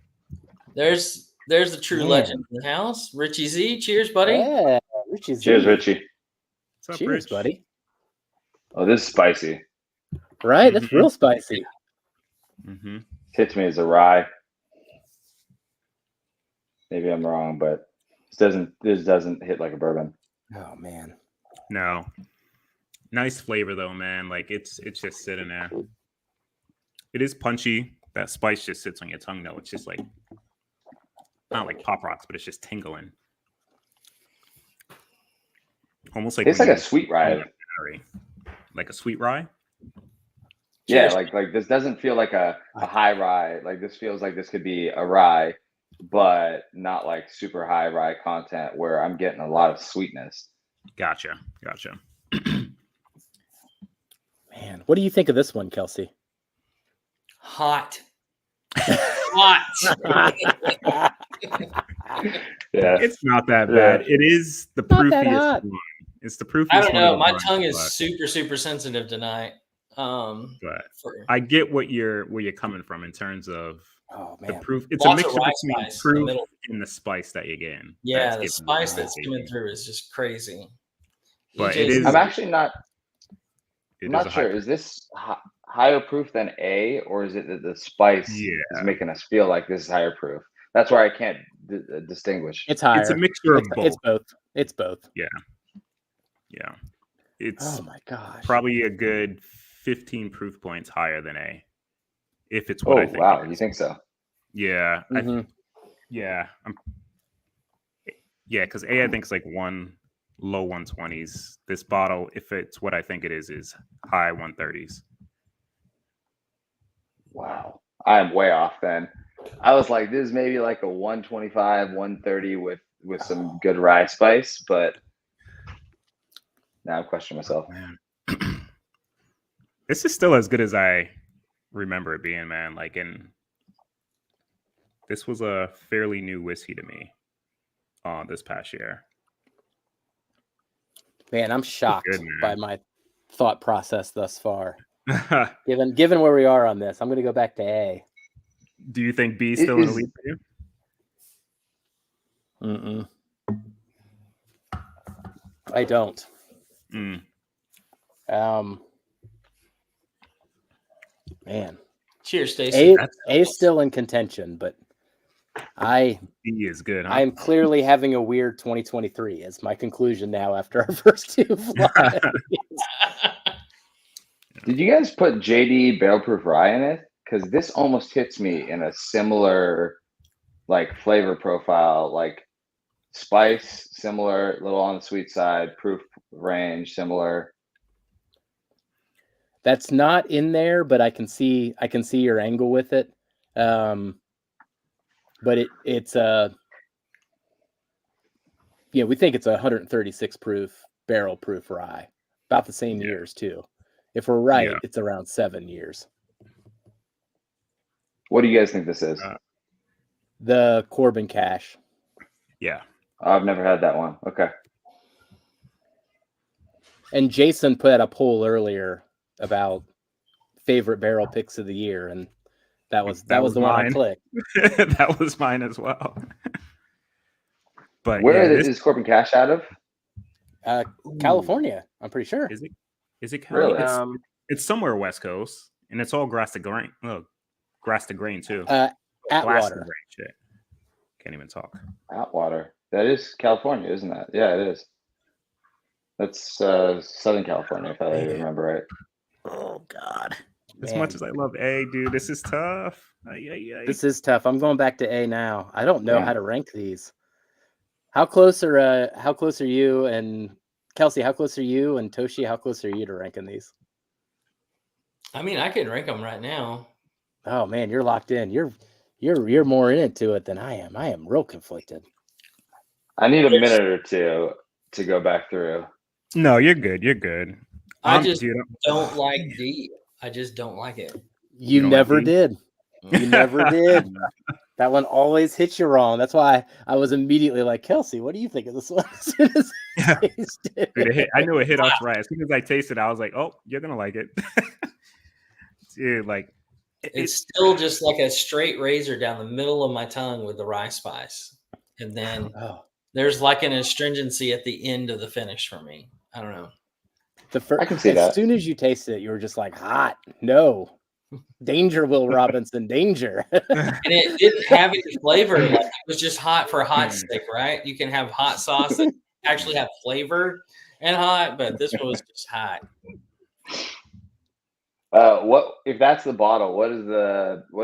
There's the true Man. legend in the house. Richie Z. Cheers, buddy. Yeah, Richie Z. Cheers, Richie. What's up, Cheers, Rich? buddy. Oh, this is spicy. Right? That's real spicy. Mm-hmm. Hits me as a rye. Maybe I'm wrong, but this doesn't hit like a bourbon. Oh man. No. Nice flavor though, man. Like it's just sitting there. It is punchy. That spice just sits on your tongue though. It's just like not like Pop Rocks, but it's just tingling. Almost like It's like a sweet rye. Like a sweet rye. Yeah, Cheers. like this doesn't feel like a high rye. Like this feels like this could be a rye, but not like super high rye content where I'm getting a lot of sweetness. Gotcha. Man, what do you think of this one, Kelsey? Hot. Hot. Yeah. It's not that bad. It is the Not that proofiest hot. one. It's the proofiest I don't one know. of the My bunch, tongue is but- super, super sensitive tonight. But I get where you're coming from in terms of Oh the man. proof. It's Lots a of mixture rye between spice in the proof middle. and the spice that you're getting. Yeah, That's the giving spice it that's the coming baby. through is just crazy. But EJ's it is- I'm actually not It not is a sure. high- Is this higher proof than A, or is it that the spice Yeah. is making us feel like this is higher proof? That's where I can't distinguish. It's higher. It's a mixture of both. It's both. It's both. Yeah, Yeah. It's Oh my gosh. probably a good 15 proof points higher than A, if it's what I think. Wow, you think so? Yeah. Mhm. Yeah, because A I think is like low 120s. This bottle, if it's what I think it is high 130s. Wow, I am way off then. I was like, this is maybe like a 125, 130 with some good rye spice, but now I'm questioning myself. Man. This is still as good as I remember it being, man. Like, this was a fairly new whiskey to me this past year. Man, I'm shocked good, man. by my thought process thus far. Given where we are on this, I'm going to go back to A. Do you think B is still in the lead for you? I don't. Man. Cheers, Stacy. A is still in contention, but B is good, huh? I am clearly having a weird 2023 is my conclusion now after our first two flies. Did you guys put JD barrel proof rye in it? Because this almost hits me in a similar like flavor profile, like spice similar, a little on the sweet side, proof range similar. That's not in there, but I can see your angle with it. But it's we think it's a 136 proof barrel proof rye, about the same years too. If we're right, it's around 7 years. What do you guys think this is? The Corbin Cash. Yeah. I've never had that one. Okay. And Jason put out a poll earlier about favorite barrel picks of the year, and that was the mine. One I clicked. That was mine as well. But where is Corbin Cash out of? California, I'm pretty sure. Is it California? Really? It's somewhere West Coast, and it's all grass to grain. Oh, grass to grain too. Atwater. Shit. Can't even talk. Atwater. That is California, isn't that? Yeah, it is. That's Southern California, if I remember right. Oh God! As much as I love A, dude, this is tough. This is tough. I'm going back to A now. I don't know how to rank these. How close are you and Kelsey? How close are you and Toshi? How close are you to ranking these? I mean, I can rank them right now. Oh man, you're locked in. You're more into it than I am. I am real conflicted. I need a minute or two to go back through. No, you're good. You're good. I just don't like D. I just don't like it. You never did. You never did. That one always hits you wrong. That's why I was immediately like, Kelsey, what do you think of this one? As soon as I tasted it. I knew it hit us right. As soon as I tasted it, I was like, oh, you're going to like it. Dude, like. It's still just like a straight razor down the middle of my tongue with the rye spice. And then there's like an astringency at the end of the finish for me. I don't know. I can see that. As soon as you tasted it, you were just like, hot. No. Danger, Will Robinson, danger. And it didn't have any flavor. Like, it was just hot for hot sake, right? You can have hot sauce that actually have flavor and hot, but this one was just hot. What if that's the bottle? What does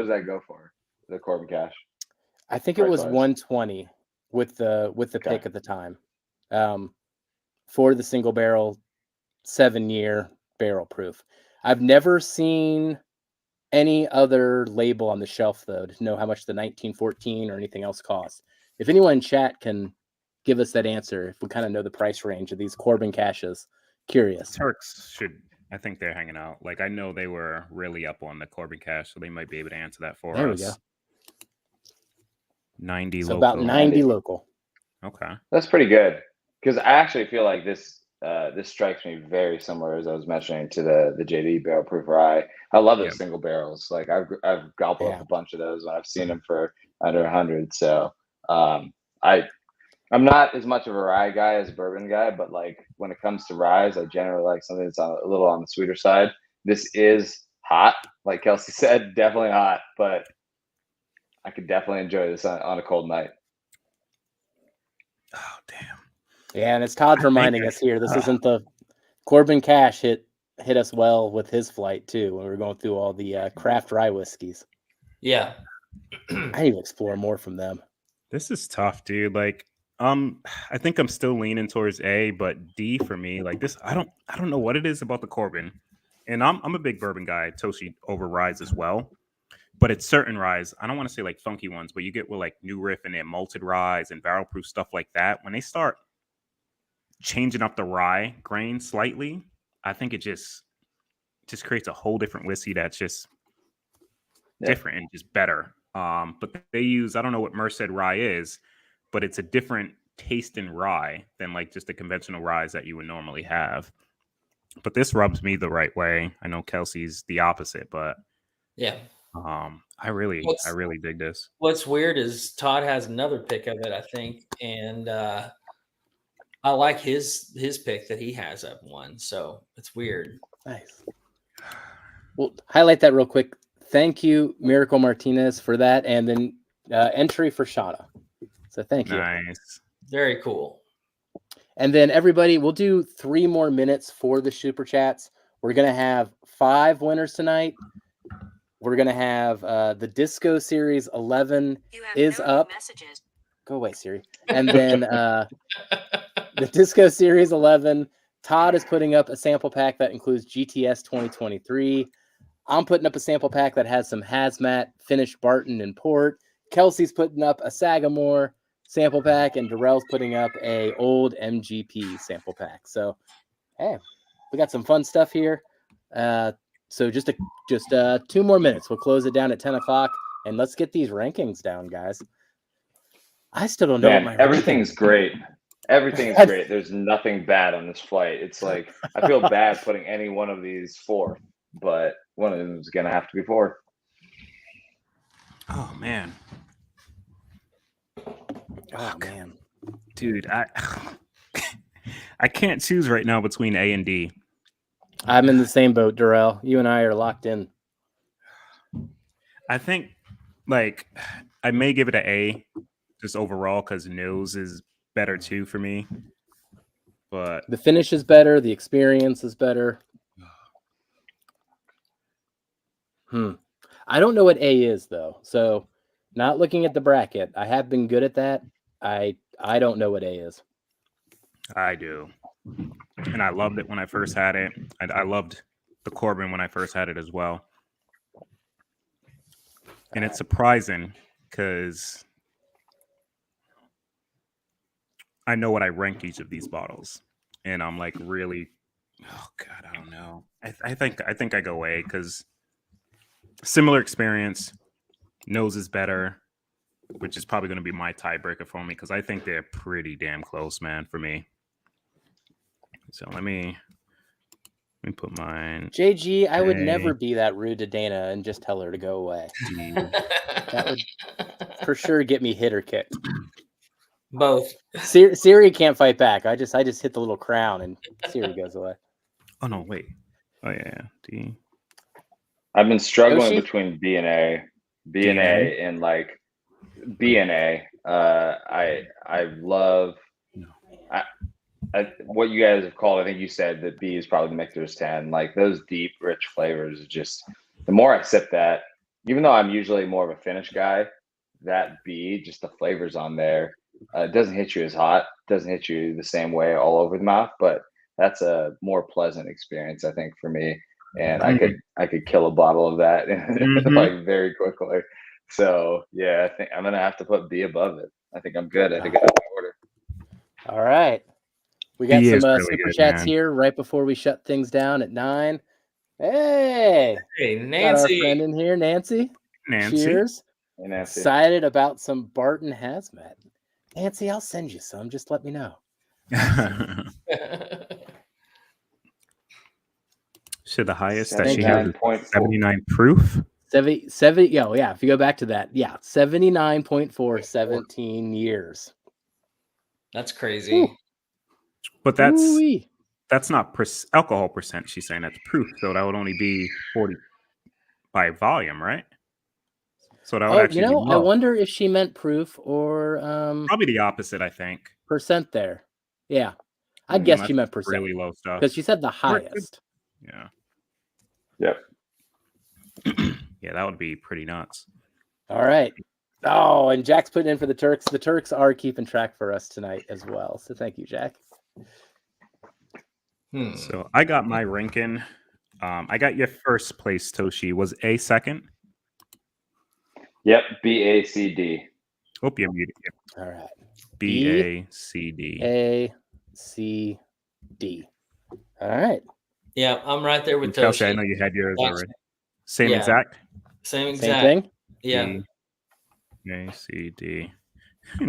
that go for? The Corbin Cash? I think it was 120 with the pick at the time. For the single barrel 7-year barrel proof. I've never seen any other label on the shelf though to know how much the 1914 or anything else costs. If anyone in chat can give us that answer, if we kind of know the price range of these Corbin Cashes, curious. Turks should. I think they're hanging out. Like, I know they were really up on the Corbin Cash, so they might be able to answer that for us. There we go. 90 so local. About 90 local. Okay. That's pretty good. Because I actually feel like this strikes me very similar, as I was mentioning, to the JD barrel proof rye. I love those single barrels. Like, I've gobbled up a bunch of those when I've seen them for under 100. So I'm not as much of a rye guy as a bourbon guy, but like when it comes to ryes, I generally like something that's a little on the sweeter side. This is hot, like Kelsey said, definitely hot, but I could definitely enjoy this on a cold night. Oh, damn. Yeah, and it's Todd's reminding us here. This isn't the Corbin Cash hit us well with his flight too when we were going through all the craft rye whiskeys. Yeah. I need to explore more from them. This is tough, dude. Like, I think I'm still leaning towards A, but D for me, like this, I don't know what it is about the Corbin. And I'm a big bourbon guy. Toshi over ryes as well. But it's certain ryes. I don't want to say like funky ones, but you get with like New Riff and their malted ryes and barrel proof stuff like that. When they start changing up the rye grain slightly, I think it just creates a whole different whiskey that's just different and just better. But they use, I don't know what Merced rye is, but it's a different taste in rye than like just the conventional ryes that you would normally have. But this rubs me the right way. I know Kelsey's the opposite, but yeah. I really dig this. What's weird is Todd has another pick of it, I think, and I like his pick that he has of one. So it's weird. Nice. Well, highlight that real quick. Thank you, Miracle Martinez, for that, and then entry for Shauna. So thank you. Nice. Very cool. And then everybody, we'll do 3 more minutes for the super chats. We're gonna have 5 winners tonight. We're gonna have the Disco Series 11 is up. Messages. Go away, Siri. And then the Disco Series 11. Todd is putting up a sample pack that includes GTS 2023. I'm putting up a sample pack that has some hazmat, finished Barton and port. Kelsey's putting up a Sagamore sample pack, and Darrell's putting up a old MGP sample pack. So, hey, we got some fun stuff here. So just 2 more minutes. We'll close it down at 10 o'clock, and let's get these rankings down, guys. I still don't know. Man, everything's great. Everything's great. There's nothing bad on this flight. It's like I feel bad putting any one of these fourth, but one of them is going to have to be fourth. Oh man. Oh man, dude, I can't choose right now between A and D. I'm in the same boat, Darrell. You and I are locked in. I think, like, I may give it an A, just overall, because nose is better too for me. But the finish is better. The experience is better. I don't know what A is though. So, not looking at the bracket, I have been good at that. I don't know what A is. I do. And I loved it when I first had it. I loved the Corbin when I first had it as well. And it's surprising because I know what I rank each of these bottles. And I'm like, really, oh God, I don't know. I think I go A because similar experience, nose is better, which is probably going to be my tiebreaker for me because I think they're pretty damn close, man, for me. So let me put mine. JG, I would never be that rude to Dana and just tell her to go away. That would for sure get me hit or kicked. Both. Siri can't fight back. I just hit the little crown and Siri goes away. Oh no, wait. Oh yeah, D. I've been struggling between B and A. B and A and like B and A. I love what you guys have called. I think you said that B is probably the Michter's 10. Like those deep, rich flavors. Just the more I sip that, even though I'm usually more of a finish guy, that B, just the flavors on there, it doesn't hit you as hot. Doesn't hit you the same way all over the mouth. But that's a more pleasant experience, I think, for me. And I could kill a bottle of that like very quickly. So yeah, I think I'm gonna have to put B above it. I think I'm good. I think I have my order. All right, we got some really super good, chats man. here right before we shut things down at 9. Hey, Nancy, got our friend in here, Nancy. Cheers. Hey, Nancy. Excited about some Barton hazmat. Nancy, I'll send you some. Just let me know. So the highest that she has is 79.4. 79 proof. 70, yeah. If you go back to that, 79.4, 17 years. That's crazy. Ooh. But that's Ooh-wee. not alcohol percent. She's saying that's proof, so that would only be 40 by volume, right? So that would actually be low. I wonder if she meant proof or Probably the opposite, I think. percent there. Yeah. I guess you meant That's percent. really low stuff. Because she said the highest. Yeah. Yep. Yeah, that would be pretty nuts. All right. Oh, and Jack's putting in for the Turks. The Turks are keeping track for us tonight as well. So thank you, Jack. So I got my ranking. I got your first place, Toshi. Was A second? Yep. BACD. Hope you're muted. All right. BACD. ACD. All right. Yeah, I'm right there with And Kelsey, Toshi. I know you had yours That's- already. Same yeah. exact? Same Same exact. thing. Yeah. BACD.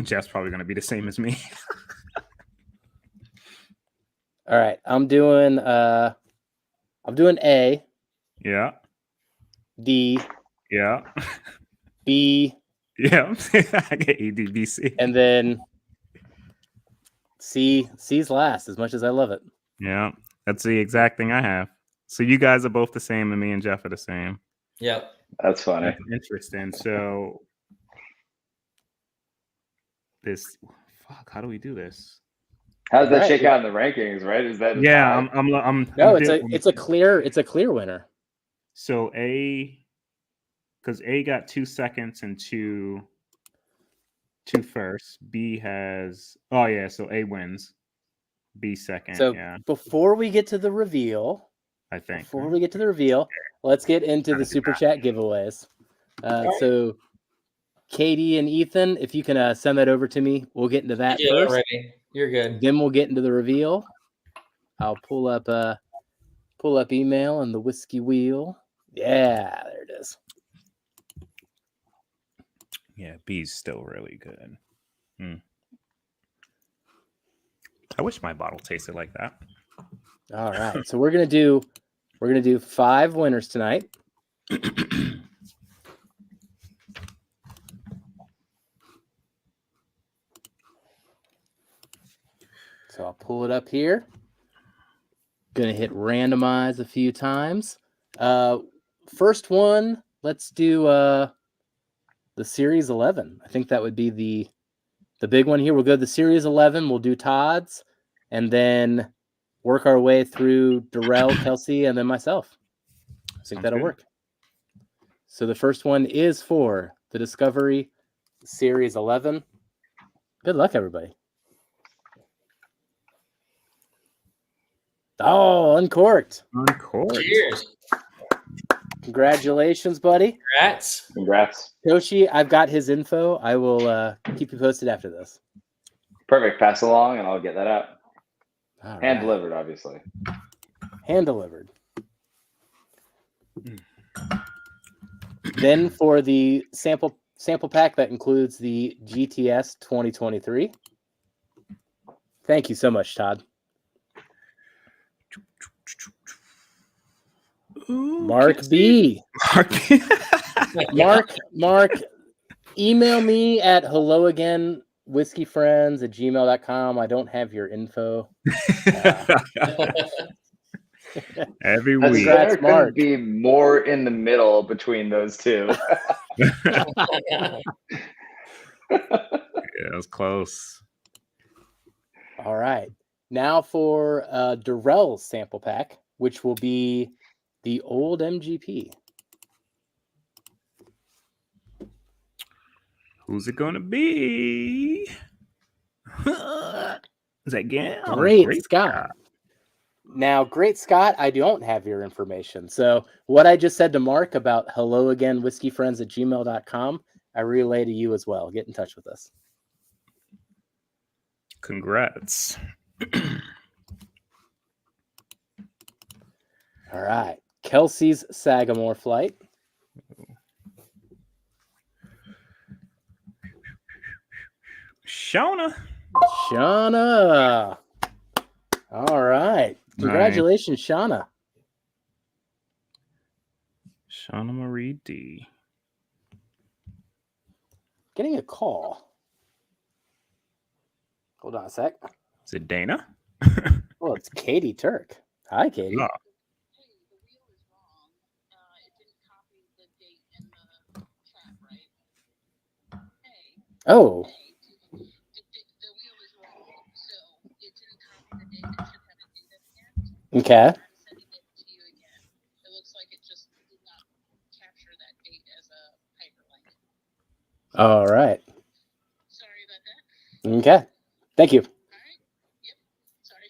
Jeff's probably going to be the same as me. All right. I'm doing A, Yeah. D, Yeah. B, Yeah. I get ADBC. and then C. C's last, as much as I love it. Yeah. That's the exact thing I have. So you guys are both the same, and me and Jeff are the same. Yep. That's funny. That's interesting. So this, how do we do this? How does that Right. shake out in the rankings? Right? Is that a Yeah, tie? No, it's a clear winner. So because A got 2 seconds and two firsts. B has so A wins. B second. So yeah, before we get to the reveal, I think. let's get into the super chat giveaways. So Katie and Ethan, if you can send that over to me, we'll get into that first. Already. You're good. Then we'll get into the reveal. I'll pull up email and the whiskey wheel. Yeah, there it is. Yeah, B's still really good. I wish my bottle tasted like that. All right, so we're gonna do 5 winners tonight. So I'll pull it up here. Gonna hit randomize a few times. First one, let's do the Series 11. I think that would be the big one here. We'll go to the Series 11. We'll do Todd's, and then work our way through Darrell, Kelsey, and then myself. I think that'll work. So the first one is for the Discovery Series 11. Good luck, everybody. Oh, uncorked. Cheers. Congratulations, buddy. Congrats. Toshi, I've got his info. I will keep you posted after this. Perfect. Pass along, and I'll get that out. All Hand right. delivered, obviously. Hand delivered. Then for the sample pack that includes the GTS 2023. Thank you so much, Todd. Ooh, Mark B. Mark, email me at helloagainwhiskeyfriends@gmail.com. I don't have your info. Every That week. center Mark. couldn't be more in the middle between those two. Yeah, it was close. All right. Now for Darrell's sample pack, which will be the old MGP. Who's it gonna be? Is that Gal? Great Scott. Now, Great Scott, I don't have your information. So what I just said to Mark about helloagainwhiskeyfriends@gmail.com, I relay to you as well. Get in touch with us. Congrats. All right. Kelsey's Sagamore flight. Shauna. All right. Congratulations, Shauna. Shauna Marie D. Getting a call. Hold on a sec. Is it Dana? Well, it's Katie Turk. Hi, Katie. Oh. Oh. Okay. I'm sending it to you again. It looks like it just did not capture that date as a hyperlink. All right. Sorry about that. Okay. Thank you. All right. Yep. Sorry.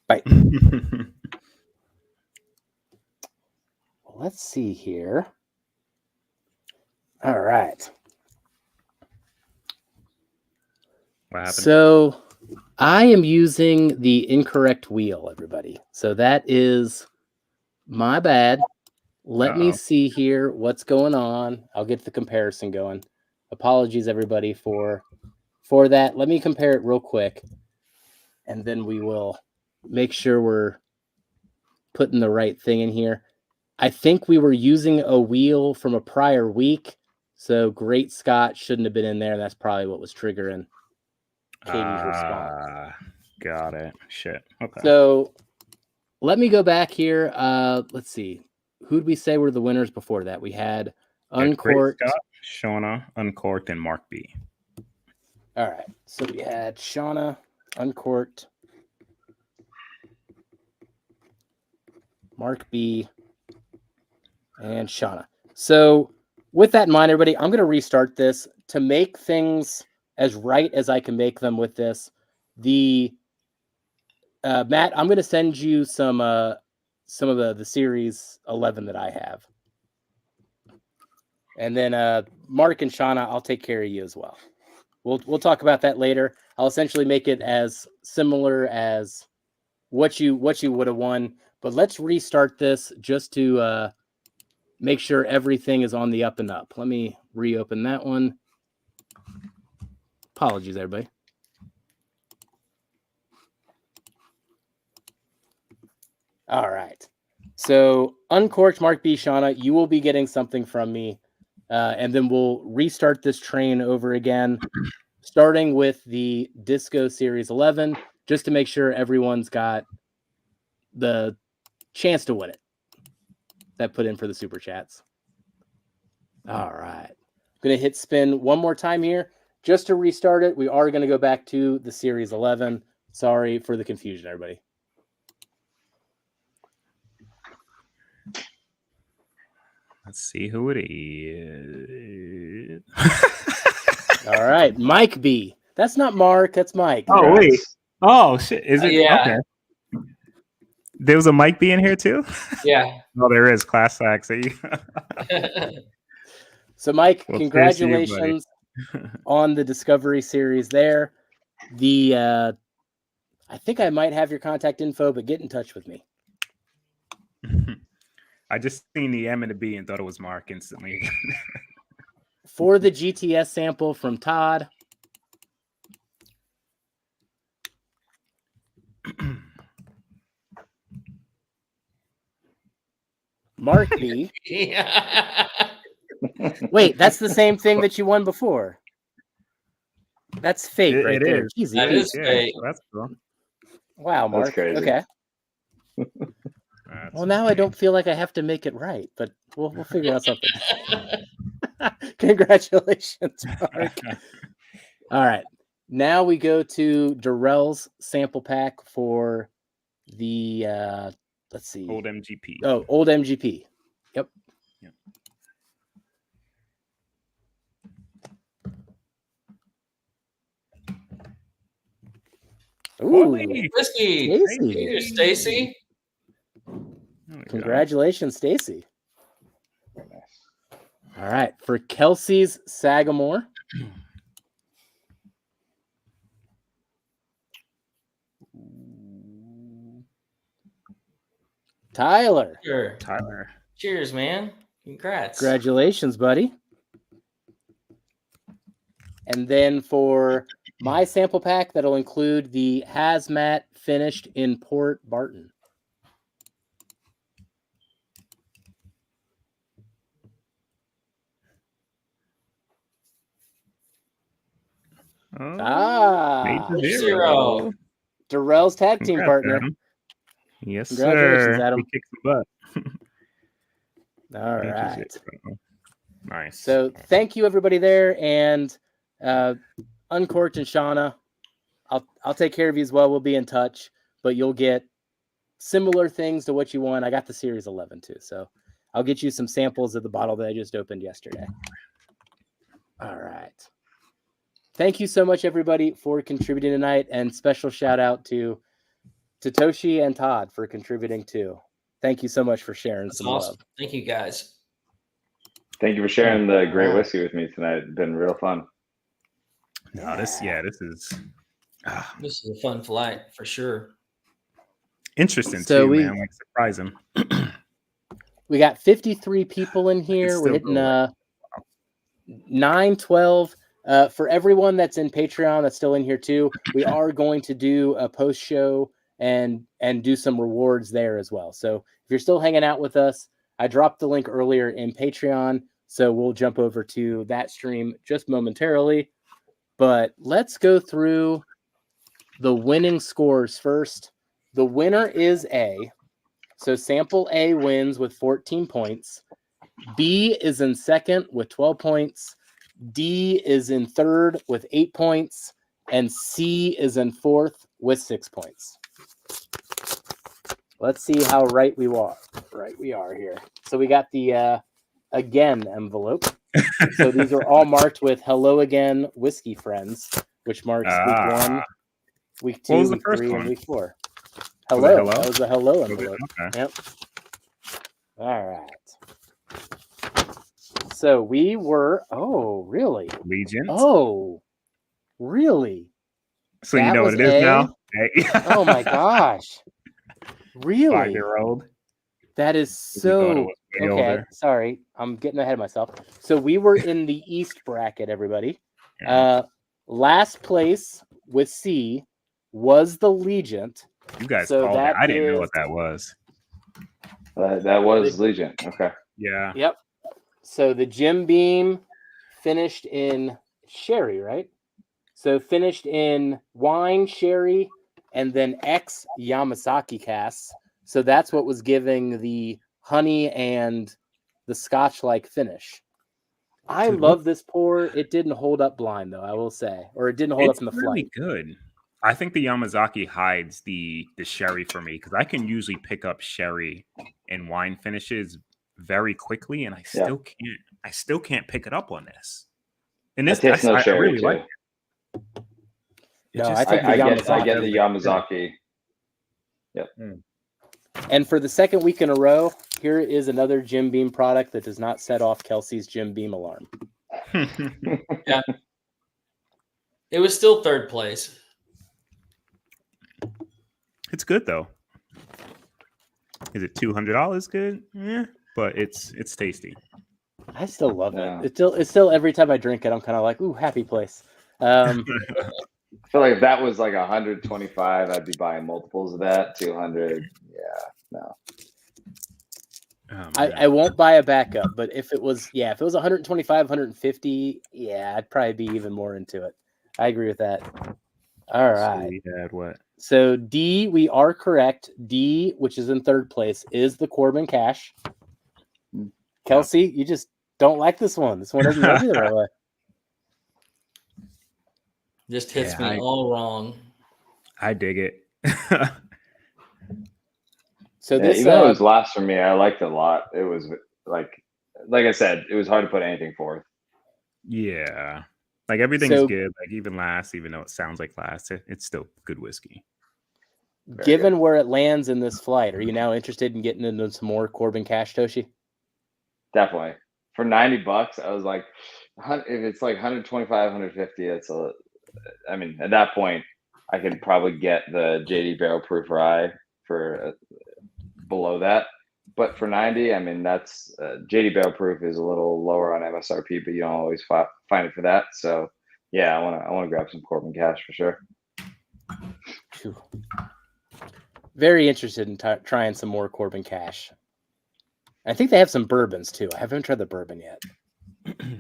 Bye. Bye. Well, let's see here. All right. What happened? So I am using the incorrect wheel, everybody. So that is my bad. Let me Uh-oh. see here what's going on. I'll get the comparison going. Apologies, everybody, for that. Let me compare it real quick, and then we will make sure we're putting the right thing in here. I think we were using a wheel from a prior week, so Great Scott shouldn't have been in there. That's probably what was triggering Katie's response. Got it. Shit. Okay. So let me go back here. Let's see. Who'd we say were the winners before that? We had Uncorked. Great Scott, Shauna, Uncorked, and Mark B. All right. So we had Shauna, Uncorked, Mark B, and Shauna. So with that in mind, everybody, I'm going to restart this to make things as right as I can make them with this. Matt, I'm going to send you some of the series 11 that I have. And then Mark and Shauna, I'll take care of you as well. We'll talk about that later. I'll essentially make it as similar as what you would have won. But let's restart this just to make sure everything is on the up and up. Let me reopen that one. Apologies, everybody. All right. So Uncorked, Mark B, Shauna, you will be getting something from me. And then we'll restart this train over again, starting with the Disco Series 11, just to make sure everyone's got the chance to win it that put in for the Super Chats. All right. I'm going to hit spin one more time here just to restart it. We are going to go back to the Series 11. Sorry for the confusion, everybody. Let's see who it is. All right. Mike B. That's not Mark. That's Mike. Oh, wait. Oh, shit. Is it? Yeah. Okay. There was a Mike B in here, too? Yeah. No, there is. Class act. So, Mike, Well, congratulations on the Discovery Series there. I think I might have your contact info, but get in touch with me. I just seen the M and the B and thought it was Mark instantly. For the GTS sample from Todd. Mark B. Yeah. Wait, that's the same thing that you won before. That's fate right there. Is. That is fate. That's cool. Wow, Mark. That's crazy. Okay. Well, now I don't feel like I have to make it right, but we'll figure out something. Congratulations, Mark. All right. Now we go to Darrell's sample pack for the let's see. Old MGP. Oh, old MGP. Yep. Ooh, Whiskey. Here's Stacy. Congratulations, Stacy. All right, for Kelsey's Sagamore. Tyler. Sure. Tyler. Cheers, man. Congrats. Congratulations, buddy. And then for my sample pack, that'll include the Hazmat finished in Port Barton. Major Zero. Darrell's tag team partner. Adam. Yes, Congratulations, sir. Adam. He kicked some butt. All right. Nice. So thank you, everybody there. And Uncorked and Shauna, I'll take care of you as well. We'll be in touch, but you'll get similar things to what you want. I got the Series 11 too, so I'll get you some samples of the bottle that I just opened yesterday. All right. Thank you so much, everybody, for contributing tonight, and special shout out to Toshi and Todd for contributing too. Thank you so much for sharing That's some awesome. love. Thank you, guys. Thank you for sharing the great Wow. whiskey with me tonight. It's been real fun. No, this is This is a fun flight for sure. interesting So too, man. Like surprising. We got 53 people in here. We're still hitting go 9, 12. For everyone that's in Patreon that's still in here too, we are going to do a post show and do some rewards there as well. So if you're still hanging out with us, I dropped the link earlier in Patreon, so we'll jump over to that stream just momentarily. But let's go through the winning scores first. The winner is A. So sample A wins with 14 points. B is in second with 12 points. D is in third with 8 points. And C is in fourth with 6 points. Let's see how right we are here. So we got the again envelope. So these are all marked with "Hello Again, Whiskey Friends," which marks week 1, week 2, What was the week first 3, and one? week 4. Was it Hello. hello? That was a hello Was it? envelope. Okay. Yep. All right. So we were. Oh, really? Legions. Oh, really? So you that know what was it is A? now? Hey. Oh my gosh! Really? 5-year-old. That is You thought it so was way okay. older. Sorry, I'm getting ahead of myself. So we were in the East bracket, everybody. Yeah. Last place with C was the Legent. You guys so called it. that I didn't know is- what that was. That was Legion. Okay. Yeah. Yep. So the Jim Beam finished in sherry, right? So finished in wine, sherry, and then X Yamazaki casks. So that's what was giving the honey and the scotch-like finish. I Dude, love this pour. It didn't hold up blind, though, I will say. Or it didn't hold up in the really flight. good. I think the Yamazaki hides the sherry for me because I can usually pick up sherry and wine finishes very quickly, and I still can't pick it up on this. And this, I taste no I sherry really too. like it. No, I think the I Yamazaki. get the Yamazaki. Yep. And for the second week in a row, here is another Jim Beam product that does not set off Kelsey's Jim Beam alarm. Yeah. It was still third place. It's good though. Is it $200 good? Yeah, but it's tasty. I still love Yeah. it. It's still every time I drink it, I'm kind of like, ooh, happy place. I feel like if that was like 125, I'd be buying multiples of that. 200, yeah, no. Oh, I won't buy a backup, but if it was 125, 150, yeah, I'd probably be even more into it. I agree with that. All right. So we had what? So D, we are correct. D, which is in third place, is the Corbin Cash. Kelsey, you just don't like this one. This one doesn't rub you the right way. Just hits Yeah, me all wrong. I dig it. So Yeah, this even though it was last for me, I liked it a lot. It was like I said, it was hard to put anything forth. Yeah. Like everything's good. Like even last, even though it sounds like last, it's still good whiskey. Given where it lands in this flight, are you now interested in getting into some more Corbin Cash, Toshi? Definitely. For $90, I was like, if it's like 125, 150, I mean, at that point, I could probably get the JD Barrel Proof Rye for below that. But for 90, I mean, that's JD Barrel Proof is a little lower on MSRP, but you don't always find it for that. So yeah, I want to grab some Corbin Cash for sure. Very interested in trying some more Corbin Cash. I think they have some bourbons too. I haven't tried the bourbon yet.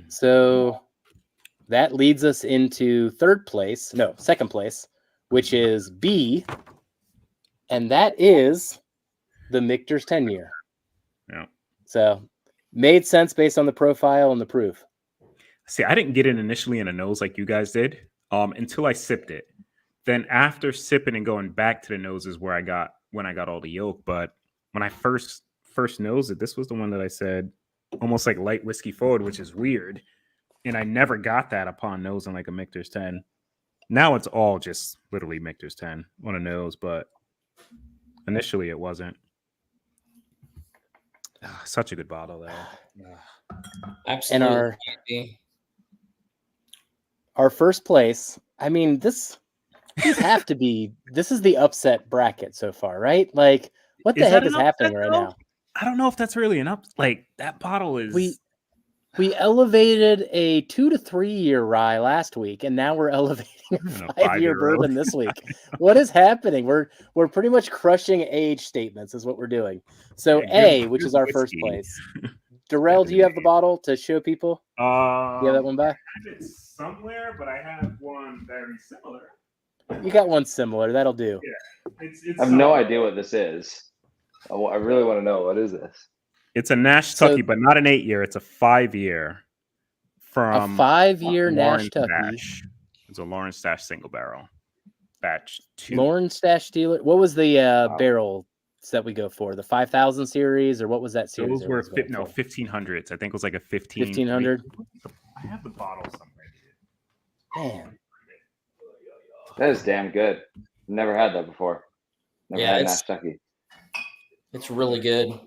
So that leads us into second place, which is B, and that is the Michter's 10-year. Yeah. So made sense based on the profile and the proof. See, I didn't get it initially in a nose like you guys did until I sipped it. Then after sipping and going back to the nose is where I got when I got all the yolk. But when I first nosed it, this was the one that I said almost like light whiskey forward, which is weird. And I never got that upon nosing like a Michter's 10. Now it's all just literally Michter's 10 on a nose, but initially it wasn't. Such a good bottle, though. Absolutely. And our first place, I mean, these have to be, this is the upset bracket so far, right? Like, what the heck is happening right now? I don't know if that's really an up. Like, that bottle is. We elevated a 2 to 3 year rye last week, and now we're elevating a 5-year bourbon this week. What is happening? We're pretty much crushing age statements, is what we're doing. So which is our first place. Darrell, do you have the bottle to show people? Do you have that one by? I have it somewhere, but I have one very similar. You got one similar. That'll do. Yeah, I have no idea what this is. I really want to know, what is this? It's a Nash Tucky, but not an 8-year. It's a 5-year from a 5-year Nash Tucky. It's a Lawrence Stash single barrel. Batch 2. Lawrence Stash dealer. What was the barrel that we go for? The 5,000 series, or what was that series? Those were 1500s. I think it was like a 1500. I have the bottle somewhere. Man, that is damn good. Never had that before. Never had Nash Tucky. It's really good.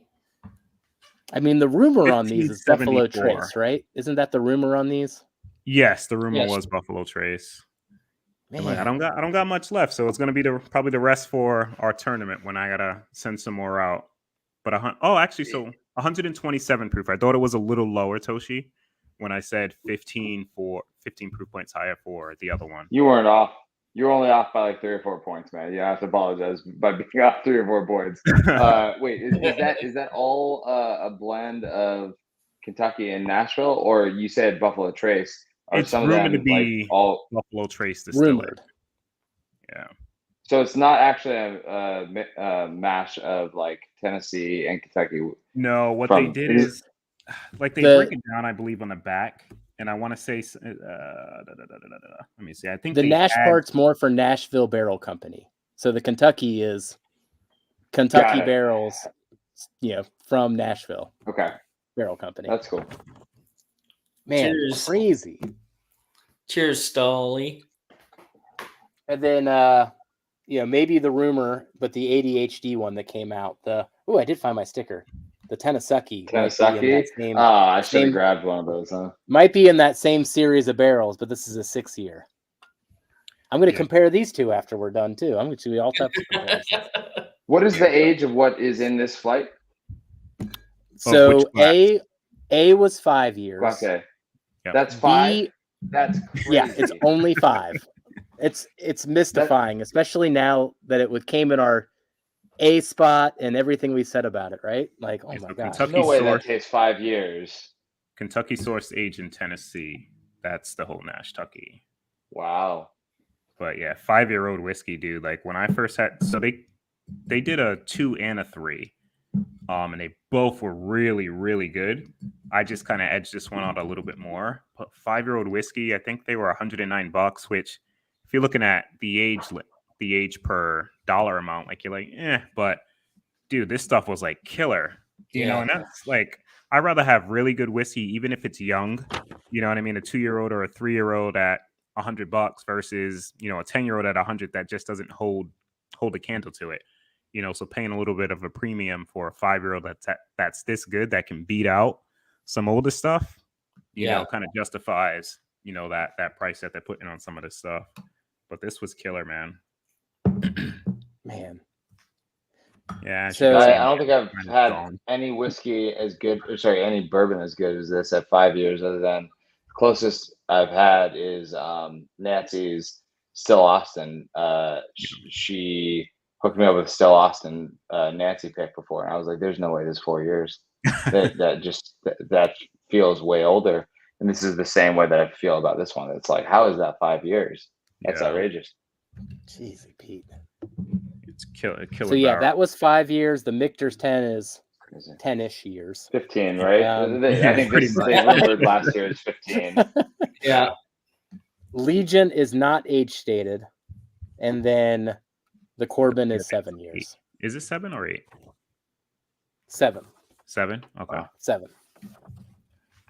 I mean, the rumor on these is Buffalo Trace, right? Isn't that the rumor on these? Yes, the rumor was Buffalo Trace. Man. I don't got much left, so it's gonna be probably the rest for our tournament when I gotta send some more out. But so 127 proof. I thought it was a little lower, Toshi, when I said 15 proof points higher for the other one. You weren't off. You were only off by like 3 or 4 points, man. You have to apologize by being off 3 or 4 points. Wait, is that all a blend of Kentucky and Nashville, or you said Buffalo Trace? It's rumored to be like all Buffalo Trace distilled. Yeah. So it's not actually a mash of like Tennessee and Kentucky. No, what they did is like they break it down, I believe, on the back. And I want to say, let me see. I think the Nash part's more for Nashville Barrel Company. So the Kentucky is Kentucky barrels, from Nashville. Okay. Barrel Company. That's cool. Man, cheers. Crazy. Cheers, Stolly. And then, maybe the rumor, but the ADHD one that came out. I did find my sticker. The Tennessee. I should have grabbed one of those, huh? Might be in that same series of barrels, but this is a 6-year. I'm going to compare these two after we're done, too. I'm going to do all types of comparisons. What is the age of what is in this flight? So A was 5 years. Okay. Yep. That's 5? That's crazy. Yeah, it's only 5. It's mystifying, especially now that it came in our A spot and everything we said about it, right? Like, oh my god, no way that takes 5 years. Kentucky sourced age in Tennessee. That's the whole Nash Tucky. Wow. But yeah, 5-year-old whiskey, dude. Like when I first had, so they did a 2 and a 3, and they both were really, really good. I just kind of edged this one out a little bit more. But 5-year-old whiskey, I think they were $109, which if you're looking at the age per dollar amount, like you're like, but dude, this stuff was like killer, you know, and that's like, I'd rather have really good whiskey, even if it's young, you know what I mean? A 2-year-old or a 3-year-old at $100 versus, a 10-year-old at 100 that just doesn't hold a candle to it, so paying a little bit of a premium for a 5-year-old that's this good, that can beat out some older stuff, you know, kind of justifies, that price that they're putting on some of this stuff. But this was killer, man. Man. Yeah. So I don't think I've had any whiskey as good, any bourbon as good as this at 5 years, other than closest I've had is Nancy's Still Austin. She hooked me up with Still Austin Nancy pick before, and I was like, "There's no way this 4 years. that feels way older." And this is the same way that I feel about this one. It's like, how is that 5 years? That's outrageous. Jeez, Pete. It's killer. So yeah, that was 5 years. The Michter's 10 is 10-ish years. 15, right? I think they rumored last year is 15. Yeah. Legion is not age stated, and then the Corbin is 7 years. Is it 7 or 8? 7. 7? Okay. 7.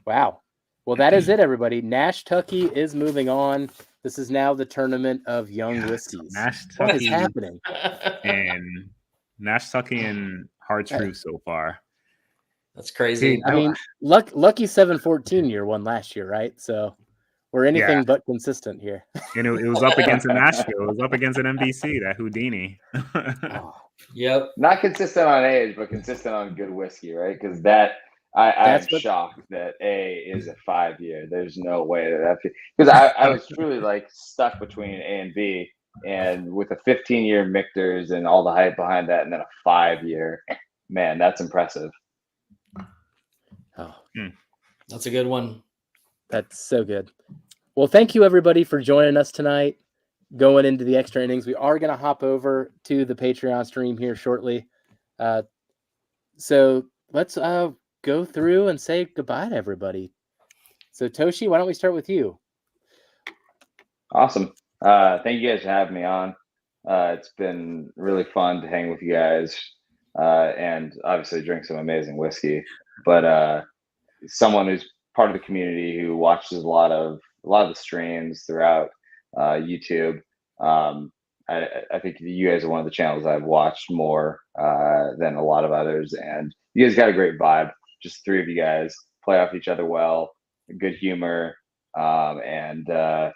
Wow. Well, that is it, everybody. Nash Tucky is moving on. This is now the tournament of young whiskeys. Nash What is Tucky happening? and Nash Tucky and Hard Truth so far. That's crazy. Dude, I mean, lucky 714 year won last year, right? So we're anything but consistent here. And it was up against a Nashville. It was up against an NBC, that Houdini. Oh, Yep. Not consistent on age, but consistent on good whiskey, right? Because that I'm shocked that A is a 5-year. There's no way that because I was truly like stuck between A and B, and with a 15-year Michter's and all the hype behind that, and then a 5-year, man, that's impressive. oh, That's a good one. that's so good. Well, thank you everybody for joining us tonight. Going into the extra innings, we are going to hop over to the Patreon stream here shortly. So let's go through and say goodbye to everybody. So Toshi, why don't we start with you? Awesome. Thank you guys for having me on. It's been really fun to hang with you guys and obviously drink some amazing whiskey. But someone who's part of the community who watches a lot of the streams throughout YouTube. I think you guys are one of the channels I've watched more than a lot of others, and you guys got a great vibe. Just 3 of you guys play off each other well, good humor, and it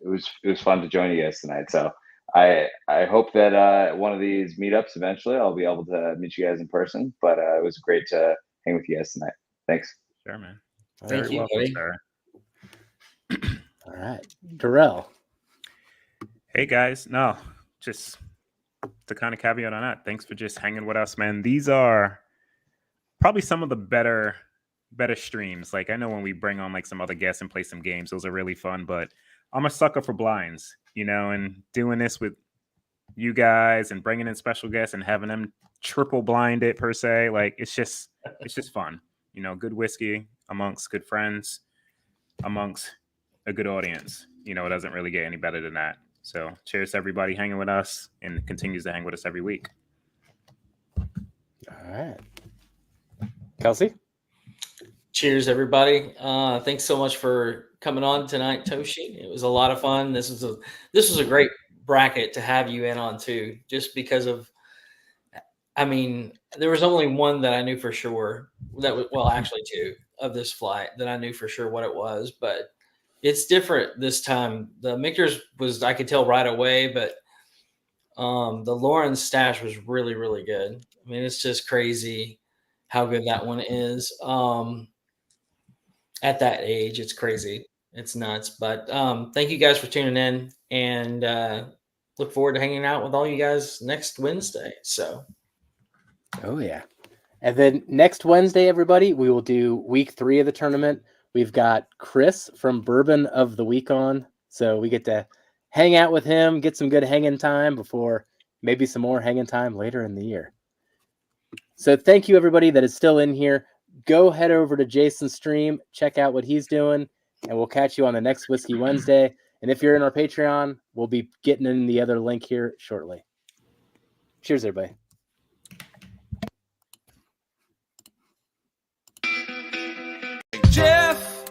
was fun to join you guys tonight. So I hope that one of these meetups eventually I'll be able to meet you guys in person. But it was great to hang with you guys tonight. Thanks. Sure, man. Thank Very you, welcome, buddy. sir. All right, Darrell. Hey guys, no, just to kind of caveat on that, thanks for just hanging with us, man. These are probably some of the better streams. Like, I know when we bring on like some other guests and play some games, those are really fun, but I'm a sucker for blinds, and doing this with you guys and bringing in special guests and having them triple blind it per se, like it's just fun. Good whiskey amongst good friends, amongst a good audience. It doesn't really get any better than that. So cheers to everybody hanging with us and continues to hang with us every week. All right. Kelsey? Cheers, everybody. Thanks so much for coming on tonight, Toshi. It was a lot of fun. This was a great bracket to have you in on too, just because of, there was only one that I knew for sure actually 2 of this flight that I knew for sure what it was, but it's different this time. The Michter's was, I could tell right away, but the Lauren stash was really, really good. It's just crazy how good that one is. At that age, it's crazy. It's nuts. But thank you guys for tuning in, and look forward to hanging out with all you guys next Wednesday. So. Oh, yeah. And then next Wednesday, everybody, we will do week 3 of the tournament. We've got Chris from Bourbon of the Week on. So we get to hang out with him, get some good hanging time before maybe some more hanging time later in the year. So thank you, everybody that is still in here. Go head over to Jason's stream, check out what he's doing, and we'll catch you on the next Whiskey Wednesday. And if you're in our Patreon, we'll be getting in the other link here shortly. Cheers, everybody. Jeff,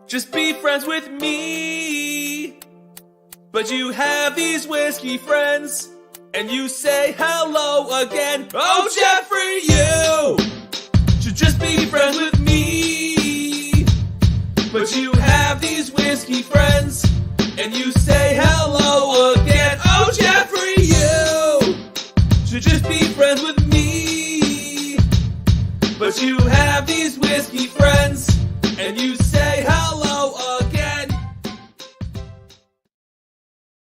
just be friends with me. But you have these whiskey friends, and you say hello again. Oh, Jeffrey, you should just be friends with me. But you have these whiskey friends, and you say hello again. Oh, Jeffrey, you should just be friends with me. But you have these whiskey friends, and you